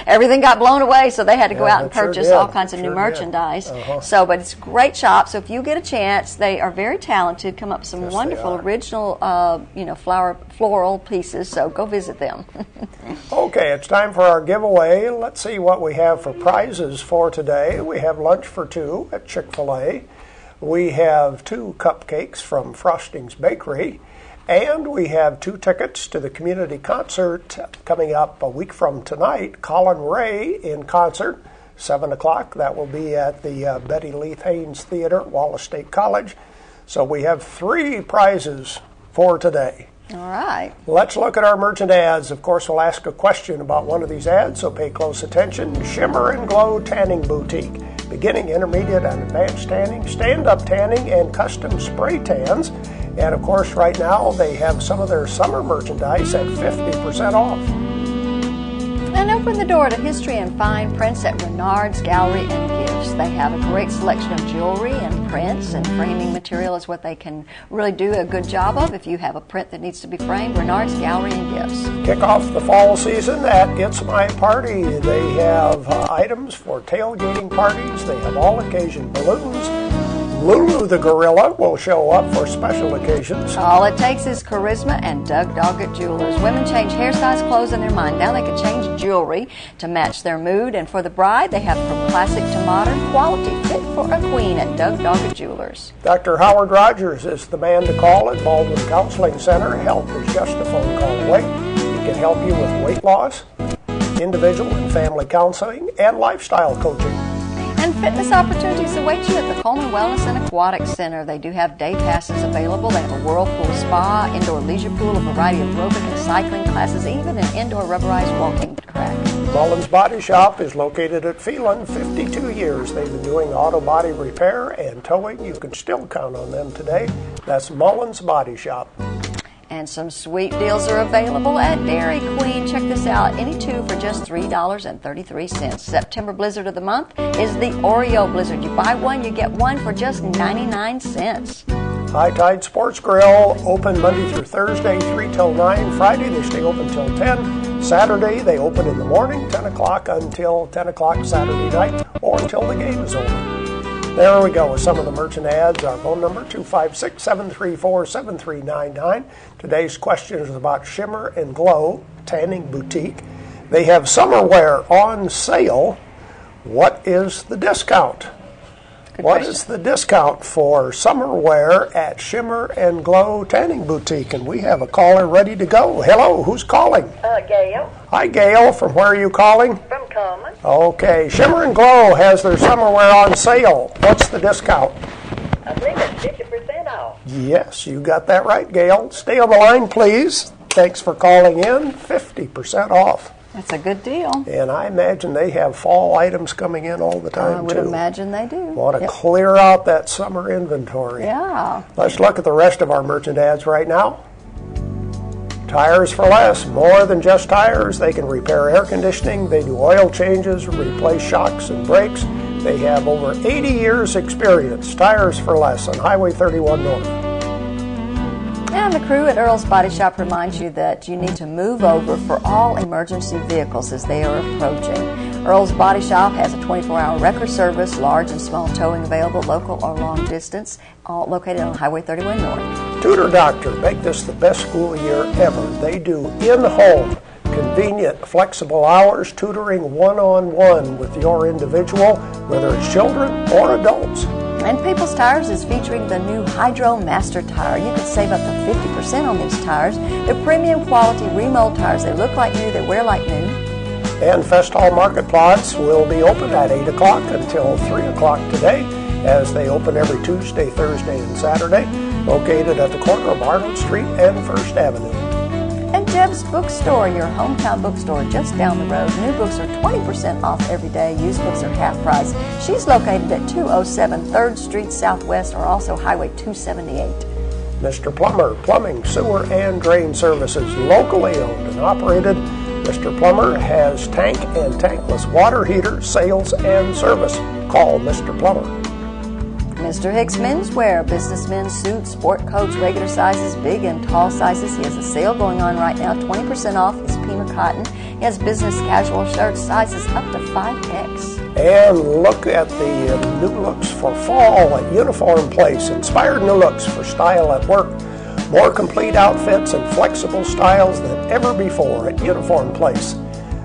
Everything got blown away, so they had to go out and purchase all kinds of new merchandise. So, but it's a great shop. So if you get a chance, they are very talented. Come up with some wonderful original, floral pieces. So go visit them. Okay, it's time for our giveaway. Let's see what we have for prizes for today. We have lunch for two at Chick-fil-A. We have 2 cupcakes from Frosting's Bakery. And we have 2 tickets to the community concert coming up a week from tonight. Colin Ray in concert, 7 o'clock. That will be at the Betty Leith Haynes Theater at Wallace State College. So we have 3 prizes for today. All right. Let's look at our merchant ads. Of course, we'll ask a question about one of these ads, so pay close attention. Shimmer and Glow Tanning Boutique. Beginning, intermediate, and advanced tanning, stand-up tanning, and custom spray tans. And of course, right now, they have some of their summer merchandise at 50% off. And open the door to history and fine prints at Renard's Gallery and Gifts. They have a great selection of jewelry and prints, and framing material is what they can really do a good job of. If you have a print that needs to be framed, Renard's Gallery and Gifts. Kick off the fall season at It's My Party. They have items for tailgating parties. They have all-occasion balloons. Lulu the Gorilla will show up for special occasions. All it takes is charisma and Doug Doggett Jewelers. Women change hairstyles, clothes, and their mind. Now they can change jewelry to match their mood. And for the bride, they have from classic to modern quality fit for a queen at Doug Doggett Jewelers. Dr. Howard Rogers is the man to call at Baldwin Counseling Center. Help is just a phone call away. He can help you with weight loss, individual and family counseling, and lifestyle coaching. And fitness opportunities await you at the Coleman Wellness and Aquatic Center. They do have day passes available. They have a whirlpool spa, indoor leisure pool, a variety of aerobic and cycling classes, even an indoor rubberized walking track. Mullins Body Shop is located at Phelan, 52 years. They've been doing auto body repair and towing. You can still count on them today. That's Mullins Body Shop. And some sweet deals are available at Dairy Queen. Check this out. Any 2 for just $3.33. September Blizzard of the Month is the Oreo Blizzard. You buy one, you get one for just 99 cents. High Tide Sports Grill, open Monday through Thursday, 3 till 9. Friday, they stay open till 10. Saturday, they open in the morning, 10 o'clock until 10 o'clock Saturday night, or until the game is over. There we go with some of the merchant ads. Our phone number, 256-734-7399. Today's question is about Shimmer and Glow Tanning Boutique. They have summer wear on sale. What is the discount? What is the discount for summer wear at Shimmer and Glow Tanning Boutique? And we have a caller ready to go. Hello, who's calling? Gail. Hi, Gail. From where are you calling? From Coleman. Okay. Shimmer and Glow has their summer wear on sale. What's the discount? I believe it's 50% off. Yes, you got that right, Gail. Stay on the line, please. Thanks for calling in. 50% off. That's a good deal. And I imagine they have fall items coming in all the time, I would imagine they do. Want to clear out that summer inventory. Yeah. Let's look at the rest of our merchant ads right now. Tires for Less, more than just tires. They can repair air conditioning, they do oil changes, replace shocks and brakes. They have over 80 years experience. Tires for Less on Highway 31 North. And the crew at Earl's Body Shop reminds you that you need to move over for all emergency vehicles as they are approaching. Earl's Body Shop has a 24-hour wrecker service, large and small towing available, local or long distance, all located on Highway 31 North. Tutor Doctor, make this the best school year ever. They do in-home, convenient, flexible hours, tutoring one-on-one with your individual, whether it's children or adults. And People's Tires is featuring the new Hydro Master Tire. You can save up to 50% on these tires. They're premium quality remold tires. They look like new, they wear like new. And Festhall Market Plots will be open at 8 o'clock until 3 o'clock today, as they open every Tuesday, Thursday, and Saturday, located at the corner of Arnold Street and First Avenue. And Deb's Bookstore, your hometown bookstore just down the road. New books are 20% off every day. Used books are half price. She's located at 207 3rd Street Southwest, or also Highway 278. Mr. Plummer, plumbing, sewer, and drain services, locally owned and operated. Mr. Plummer has tank and tankless water heater sales and service. Call Mr. Plummer. Mr. Hicks Menswear, businessmen suits, sport coats, regular sizes, big and tall sizes. He has a sale going on right now, 20% off his Pima cotton. He has business casual shirts, sizes up to 5X. And look at the new looks for fall at Uniform Place. Inspired new looks for style at work. More complete outfits and flexible styles than ever before at Uniform Place.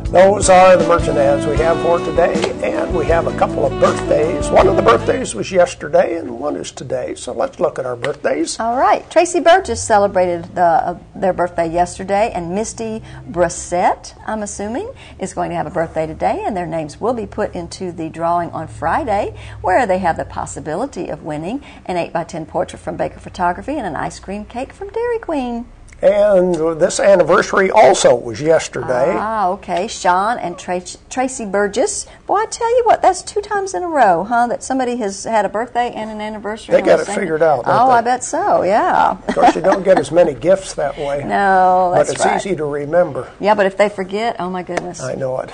Those are the merchant ads we have for today, and we have a couple of birthdays. One of the birthdays was yesterday, and one is today, so let's look at our birthdays. All right. Tracy Burgess celebrated their birthday yesterday, and Misty Brissett, I'm assuming, is going to have a birthday today, and their names will be put into the drawing on Friday, where they have the possibility of winning an 8x10 portrait from Baker Photography and an ice cream cake from Dairy Queen. And this anniversary also was yesterday. Ah, okay. Sean and Tracy Burgess. Boy, I tell you what, that's 2 times in a row, huh, that somebody has had a birthday and an anniversary. They got it figured out, don't they? I bet so, yeah. Of course, you don't get as many gifts that way. No, that's right. But it's easy to remember. Yeah, but if they forget, oh my goodness. I know it.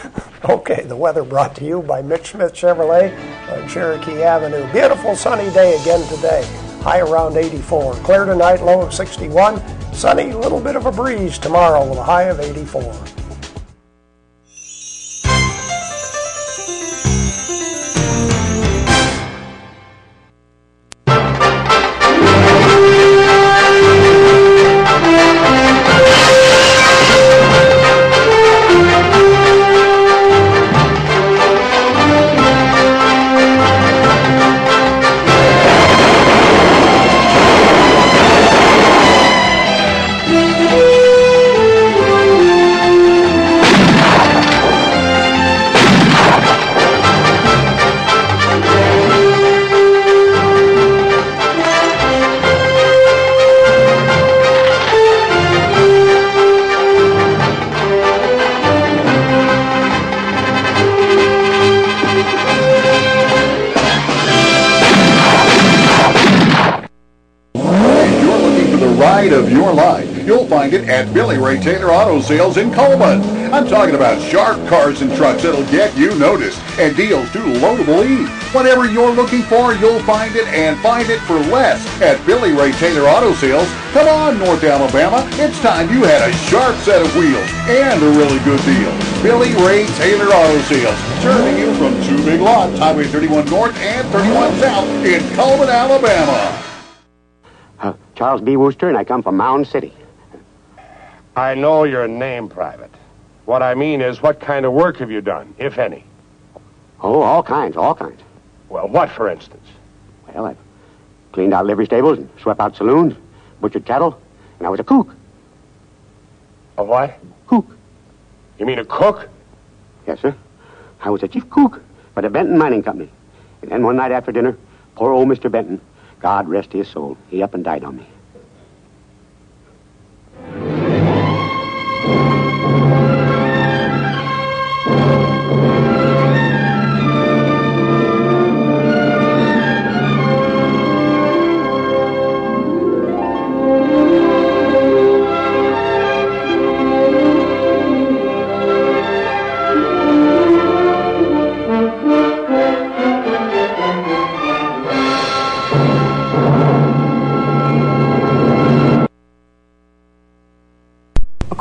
Okay, the weather brought to you by Mitch Smith Chevrolet on Cherokee Avenue. Beautiful sunny day again today. High around 84. Clear tonight, low of 61. Sunny, a little bit of a breeze tomorrow with a high of 84. Of your life. You'll find it at Billy Ray Taylor Auto Sales in Coleman. I'm talking about sharp cars and trucks that'll get you noticed, and deals too low to believe. Whatever you're looking for, you'll find it, and find it for less at Billy Ray Taylor Auto Sales. Come on, North Alabama. It's time you had a sharp set of wheels and a really good deal. Billy Ray Taylor Auto Sales, serving you from 2 big lots, Highway 31 North and 31 South in Coleman, Alabama. Charles B. Wooster, and I come from Mound City. I know your name, Private. What I mean is, what kind of work have you done, if any? Oh, all kinds, all kinds. Well, what, for instance? Well, I've cleaned out livery stables and swept out saloons, butchered cattle, and I was a cook. A what? Cook. You mean a cook? Yes, sir. I was a chief cook for the Benton Mining Company. And then one night after dinner, poor old Mr. Benton, God rest his soul, he up and died on me.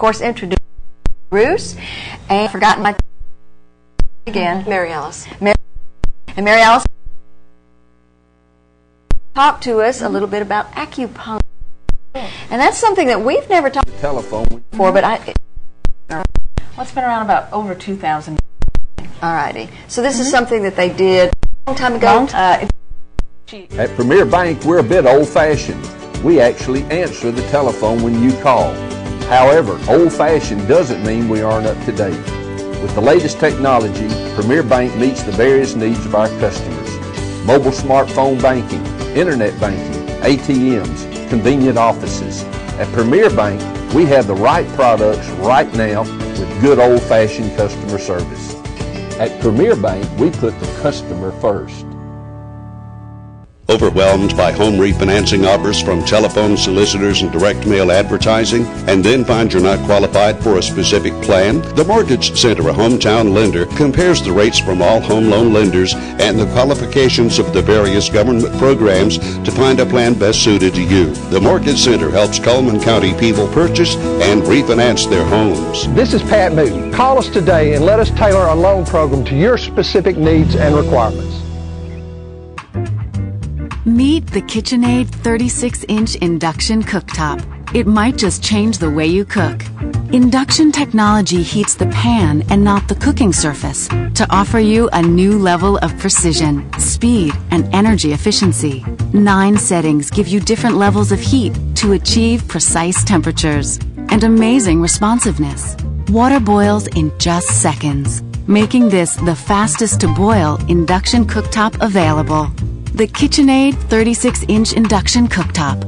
course, introduce Bruce, and I've forgotten my again. Mary Alice. Mary Alice talked to us a little bit about acupuncture. And that's something that we've never talked about telephone before, but It's been around about over 2,000. Alrighty. So this is something that they did a long time ago. At Premier Bank, we're a bit old-fashioned. We actually answer the telephone when you call. However, old-fashioned doesn't mean we aren't up to date. With the latest technology, Premier Bank meets the various needs of our customers. Mobile smartphone banking, internet banking, ATMs, convenient offices. At Premier Bank, we have the right products right now with good old-fashioned customer service. At Premier Bank, we put the customer first. Overwhelmed by home refinancing offers from telephone solicitors and direct mail advertising, and then find you're not qualified for a specific plan? The Mortgage Center, a hometown lender, compares the rates from all home loan lenders and the qualifications of the various government programs to find a plan best suited to you. The Mortgage Center helps Cullman County people purchase and refinance their homes. This is Pat Newton. Call us today and let us tailor a loan program to your specific needs and requirements. Meet the KitchenAid 36-inch induction cooktop. It might just change the way you cook. Induction technology heats the pan and not the cooking surface to offer you a new level of precision, speed, and energy efficiency. 9 settings give you different levels of heat to achieve precise temperatures and amazing responsiveness. Water boils in just seconds, making this the fastest to boil induction cooktop available. The KitchenAid 36-inch induction cooktop.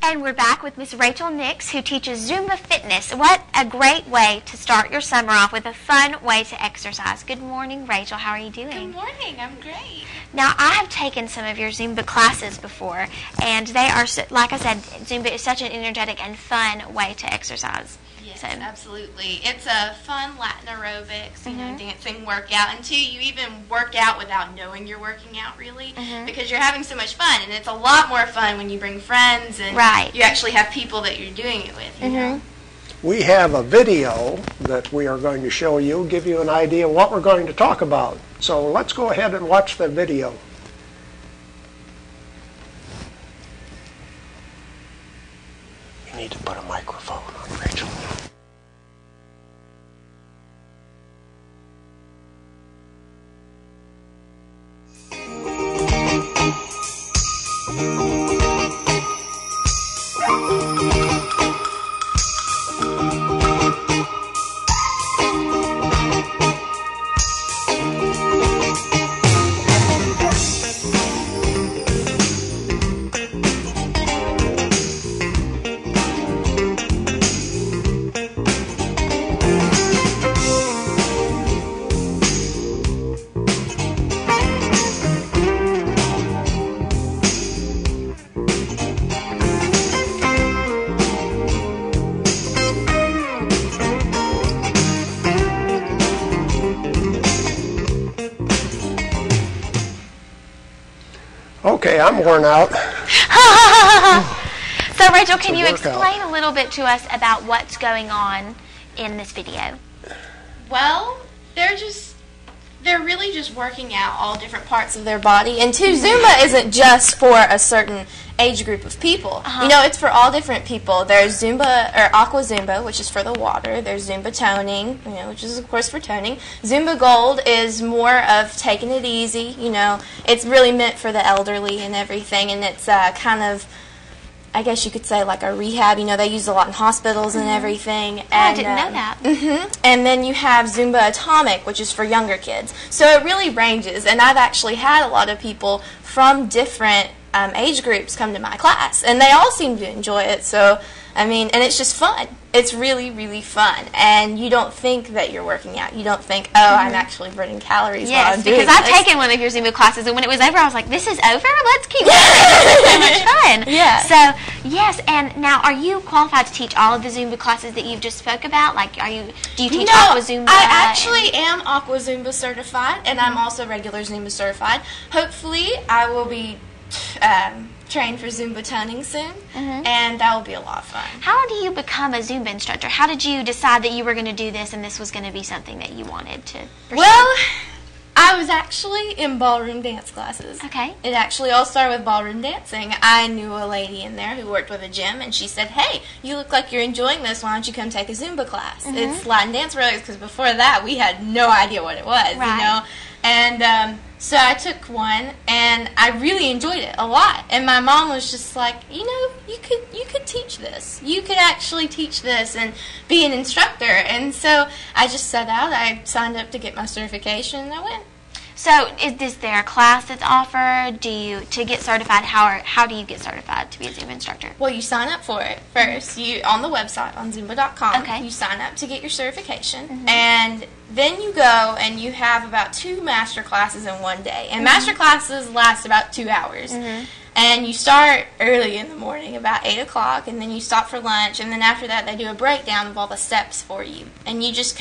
And we're back with Miss Rachel Nix, who teaches Zumba fitness. What a great way to start your summer off with a fun way to exercise. Good morning, Rachel. How are you doing? Good morning. I'm great. Now, I have taken some of your Zumba classes before, and they are, like I said, Zumba is such an energetic and fun way to exercise. Yes, absolutely. It's a fun Latin aerobics, you know, dancing workout. And two, you even work out without knowing you're working out, really, because you're having so much fun. And it's a lot more fun when you bring friends and you actually have people that you're doing it with, you know. We have a video that we are going to show you, give you an idea of what we're going to talk about. So let's go ahead and watch the video. We need to put a microphone on Rachel. Okay, I'm worn out. So, Rachel, can you explain a little bit to us about what's going on in this video? Well, they're really just working out all different parts of their body. And two, Zumba isn't just for a certain age group of people. You know, it's for all different people. There's Zumba, or Aqua Zumba, which is for the water. There's Zumba Toning, you know, which is, of course, for toning. Zumba Gold is more of taking it easy, you know. It's really meant for the elderly and everything, and it's kind of, I guess you could say, like a rehab. You know, they use a lot in hospitals and everything. Oh, I didn't know that. And then you have Zumba Atomic, which is for younger kids. So it really ranges, and I've actually had a lot of people from different age groups come to my class, and they all seem to enjoy it. So, I mean, and it's just fun. It's really, really fun, and you don't think that you're working out. You don't think, oh, I'm actually burning calories while I'm doing this. Yes, because I've taken one of your Zumba classes, and when it was over, I was like, this is over? Let's keep going. It's so much fun. Yeah. So, yes, and now, are you qualified to teach all of the Zumba classes that you've just spoke about? Like, do you teach Aqua Zumba? I actually am Aqua Zumba certified, and I'm also regular Zumba certified. Hopefully, I will be train for Zumba toning soon, and that will be a lot of fun. How do you become a Zumba instructor? How did you decide that you were going to do this and this was going to be something that you wanted to pursue? Well, I was actually in ballroom dance classes. Okay. It actually all started with ballroom dancing. I knew a lady in there who worked with a gym, and she said, "Hey, you look like you're enjoying this. Why don't you come take a Zumba class?" It's Latin dance related, because before that we had no idea what it was, you know. And so I took one, and I really enjoyed it a lot. And my mom was just like, you know, you could teach this. You could actually teach this and be an instructor. And so I just set out. I signed up to get my certification, and I went. So is there a class that's offered? To get certified, how do you get certified to be a Zumba instructor? Well, you sign up for it first. You on the website on Zumba.com. Okay. You sign up to get your certification, and then you go and you have about 2 master classes in one day. And master classes last about 2 hours. And you start early in the morning, about 8 o'clock, and then you stop for lunch, and then after that they do a breakdown of all the steps for you. And you just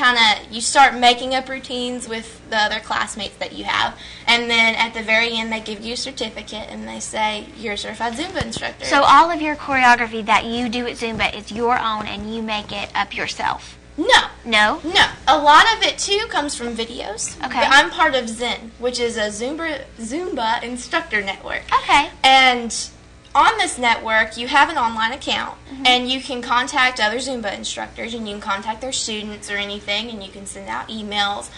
you start making up routines with the other classmates that you have. And then at the very end they give you a certificate, and they say, you're a certified Zumba instructor. So all of your choreography that you do at Zumba is your own, and you make it up yourself? No. No? No. A lot of it, too, comes from videos. Okay. I'm part of Zen, which is a Zumba instructor network. Okay. And on this network, you have an online account, and you can contact other Zumba instructors, and you can contact their students or anything, and you can send out emails.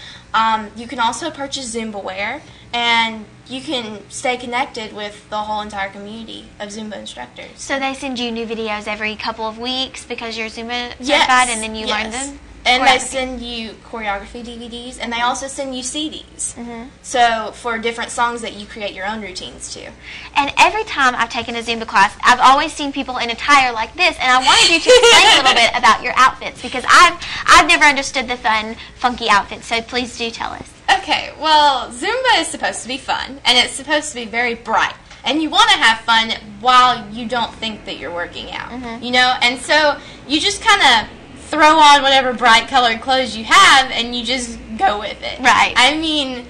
You can also purchase Zumba wear, and you can stay connected with the whole entire community of Zumba instructors. So they send you new videos every couple of weeks because you're Zumba certified, and then you learn them? And they send you choreography DVDs, and they also send you CDs. So for different songs that you create your own routines to. And every time I've taken a Zumba class, I've always seen people in attire like this, and I wanted you to explain a little bit about your outfits, because I've never understood the fun, funky outfits, so please do tell us. Okay, well, Zumba is supposed to be fun, and it's supposed to be very bright. And you want to have fun while you don't think that you're working out, you know? And so you just kind of throw on whatever bright colored clothes you have, and you just go with it. Right. I mean,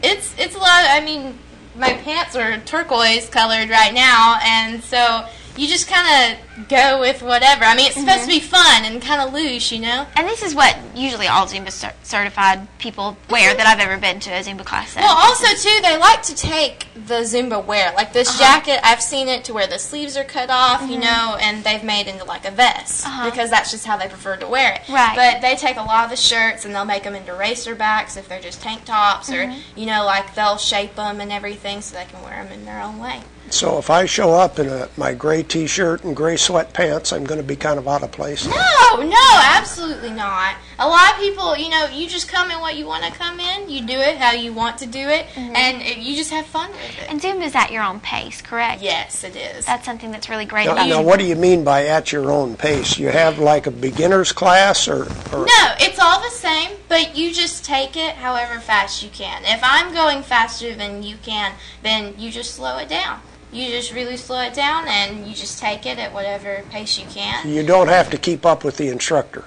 it's a lot. I mean, my pants are turquoise colored right now, and so you just kind of go with whatever. I mean, it's supposed to be fun and kind of loose, you know? And this is what usually all Zumba certified people wear that I've ever been to a Zumba class. Well, also, too, they like to take the Zumba wear. Like this jacket, I've seen it to where the sleeves are cut off, you know, and they've made into like a vest because that's just how they prefer to wear it. Right. But they take a lot of the shirts and they'll make them into racer backs if they're just tank tops or, you know, like they'll shape them and everything so they can wear them in their own way. So if I show up in my gray T-shirt and gray sweatpants, I'm going to be kind of out of place. No, absolutely not. A lot of people, you know, you just come in what you want to come in. You do it how you want to do it, and you just have fun with it. And Zumba is at your own pace, correct? Yes, it is. That's something that's really great Now, about now Zumba. what do you mean by at your own pace? You have like a beginner's class or? No, it's all the same, but you just take it however fast you can. If I'm going faster than you can, then you just slow it down. You just really slow it down, and you just take it at whatever pace you can. You don't have to keep up with the instructor.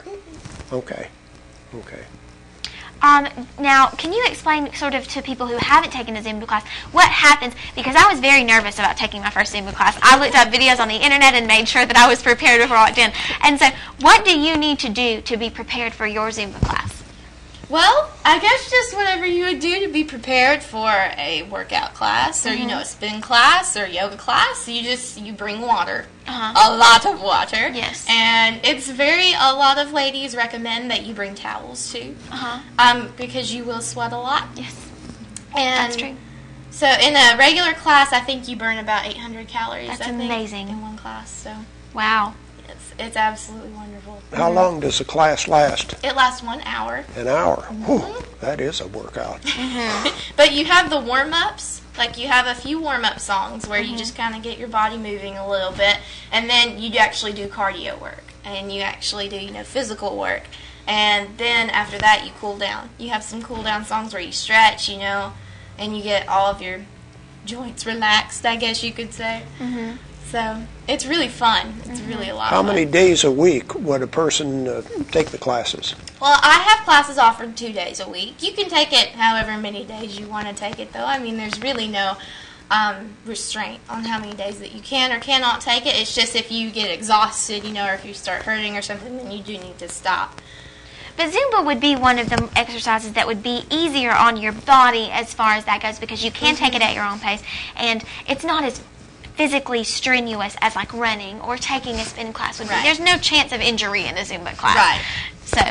Okay. Okay. Now, can you explain sort of to people who haven't taken a Zumba class what happens? Because I was very nervous about taking my first Zumba class. I looked up videos on the internet and made sure that I was prepared before I walked in. And so, what do you need to do to be prepared for your Zumba class? Well, I guess just whatever you would do to be prepared for a workout class or, you know, a spin class or yoga class. You bring water. A lot of water. Yes. And it's a lot of ladies recommend that you bring towels too. Because you will sweat a lot. Yes. And that's true. So in a regular class, I think you burn about 800 calories. That's amazing. In one class. So. Wow. It's absolutely wonderful. How long does the class last? It lasts 1 hour. An hour. Whew, that is a workout. But you have the warm-ups. Like you have a few warm-up songs where you just kind of get your body moving a little bit. And then you actually do cardio work. And you actually do, you know, physical work. And then after that, you cool down. You have some cool-down songs where you stretch, you know, and you get all of your joints relaxed, I guess you could say. So it's really fun. It's really a lot of fun. How many days a week would a person take the classes? Well, I have classes offered 2 days a week. You can take it however many days you want to take it, though. I mean, there's really no restraint on how many days that you can or cannot take it. It's just if you get exhausted, or if you start hurting or something, then you do need to stop. But Zumba would be one of the exercises that would be easier on your body as far as that goes, because you can take it at your own pace, and it's not as physically strenuous as like running or taking a spin class would be. There's no chance of injury in a Zumba class. Right. So.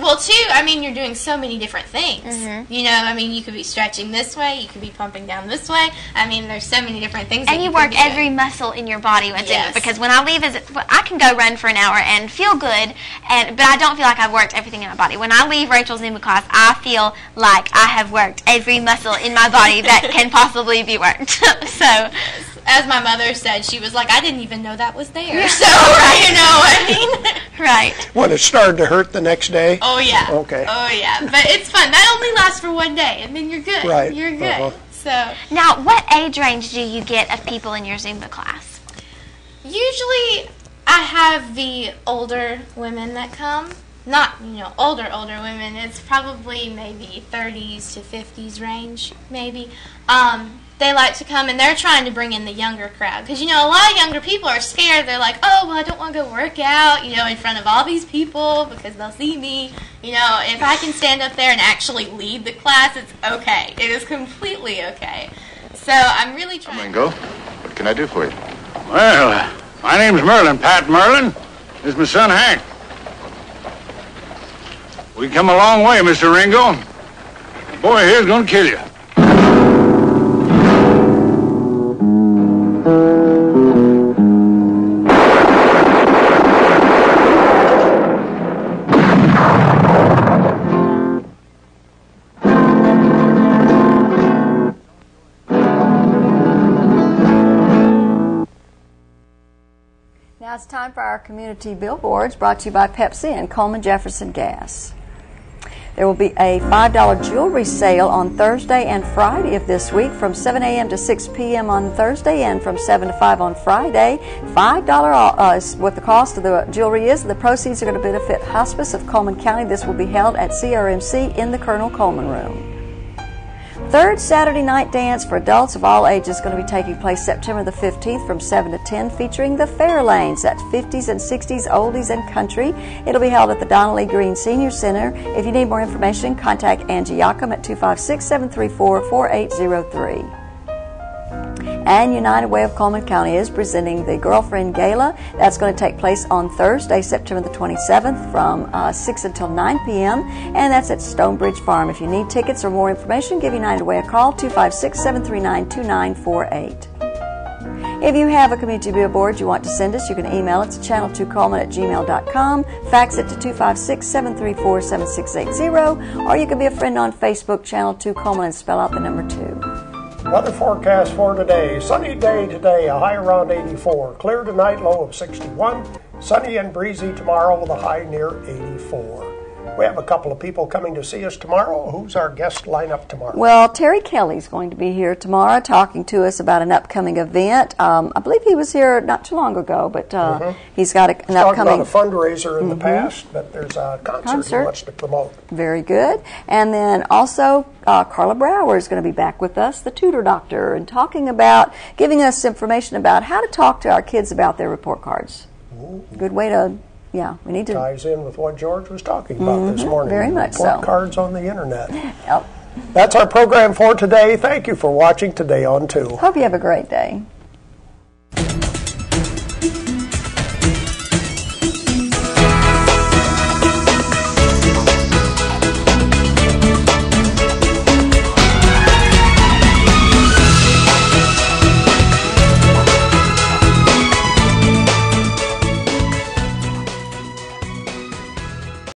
Well, too, you're doing so many different things. You could be stretching this way, you could be pumping down this way. There's so many different things. And you work every muscle in your body with Zumba, because when I leave, I can go run for an hour and feel good, but I don't feel like I've worked everything in my body. When I leave Rachel's Zumba class, I feel like I have worked every muscle in my body that can possibly be worked. So. As my mother said, she was like, I didn't even know that was there. Yeah. So, Right. When it started to hurt the next day? Oh, yeah. Okay. Oh, yeah. But it's fun. That only lasts for one day, and then you're good. Right. You're good. So. Now, what age range do you get of people in your Zumba class? Usually, I have the older women that come. Not, older women. It's probably maybe 30s to 50s range, maybe. They like to come, and they're trying to bring in the younger crowd. Because, a lot of younger people are scared. They're like, oh, well, I don't want to go work out, in front of all these people because they'll see me. If I can stand up there and actually lead the class, it's okay. It is completely okay. So I'm really trying. Ringo, what can I do for you? Well, my name's Merlin, Pat Merlin. This is my son, Hank. We come a long way, Mr. Ringo. The boy here's going to kill you. Now it's time for our community billboards, brought to you by Pepsi and Coleman Jefferson Gas. There will be a $5 jewelry sale on Thursday and Friday of this week from 7 a.m. to 6 p.m. on Thursday and from 7 to 5 on Friday. $5 is what the cost of the jewelry is. The proceeds are going to benefit Hospice of Coleman County. This will be held at CRMC in the Colonel Coleman Room. Third Saturday night dance for adults of all ages is going to be taking place September the 15th from 7 to 10, featuring the Fairlanes. That's 50s and 60s, oldies and country. It'll be held at the Donnelly Green Senior Center. If you need more information, contact Angie Yacom at 256-734-4803. And United Way of Coleman County is presenting the Girlfriend Gala. That's going to take place on Thursday, September the 27th from 6 until 9 p.m. And that's at Stonebridge Farm. If you need tickets or more information, give United Way a call, 256-739-2948. If you have a community billboard you want to send us, you can email it to channel2coleman@gmail.com, fax it to 256-734-7680, or you can be a friend on Facebook, Channel 2 Coleman, and spell out the number 2. Weather forecast for today. Sunny day today, a high around 84. Clear tonight, low of 61. Sunny and breezy tomorrow with a high near 84. We have a couple of people coming to see us tomorrow. Who's our guest lineup tomorrow? Well, Terry Kelly's going to be here tomorrow talking to us about an upcoming event. I believe he was here not too long ago, but he's got an upcoming... He's talked about a fundraiser in the past, but there's a concert he wants to promote. Very good. And then also Carla Brower is going to be back with us, the tutor doctor, and giving us information about how to talk to our kids about their report cards. Ooh. Good way to... Yeah, we need to... Ties in with what George was talking about this morning. Very much so. Report cards on the internet. Yep. That's our program for today. Thank you for watching Today on 2. Hope you have a great day.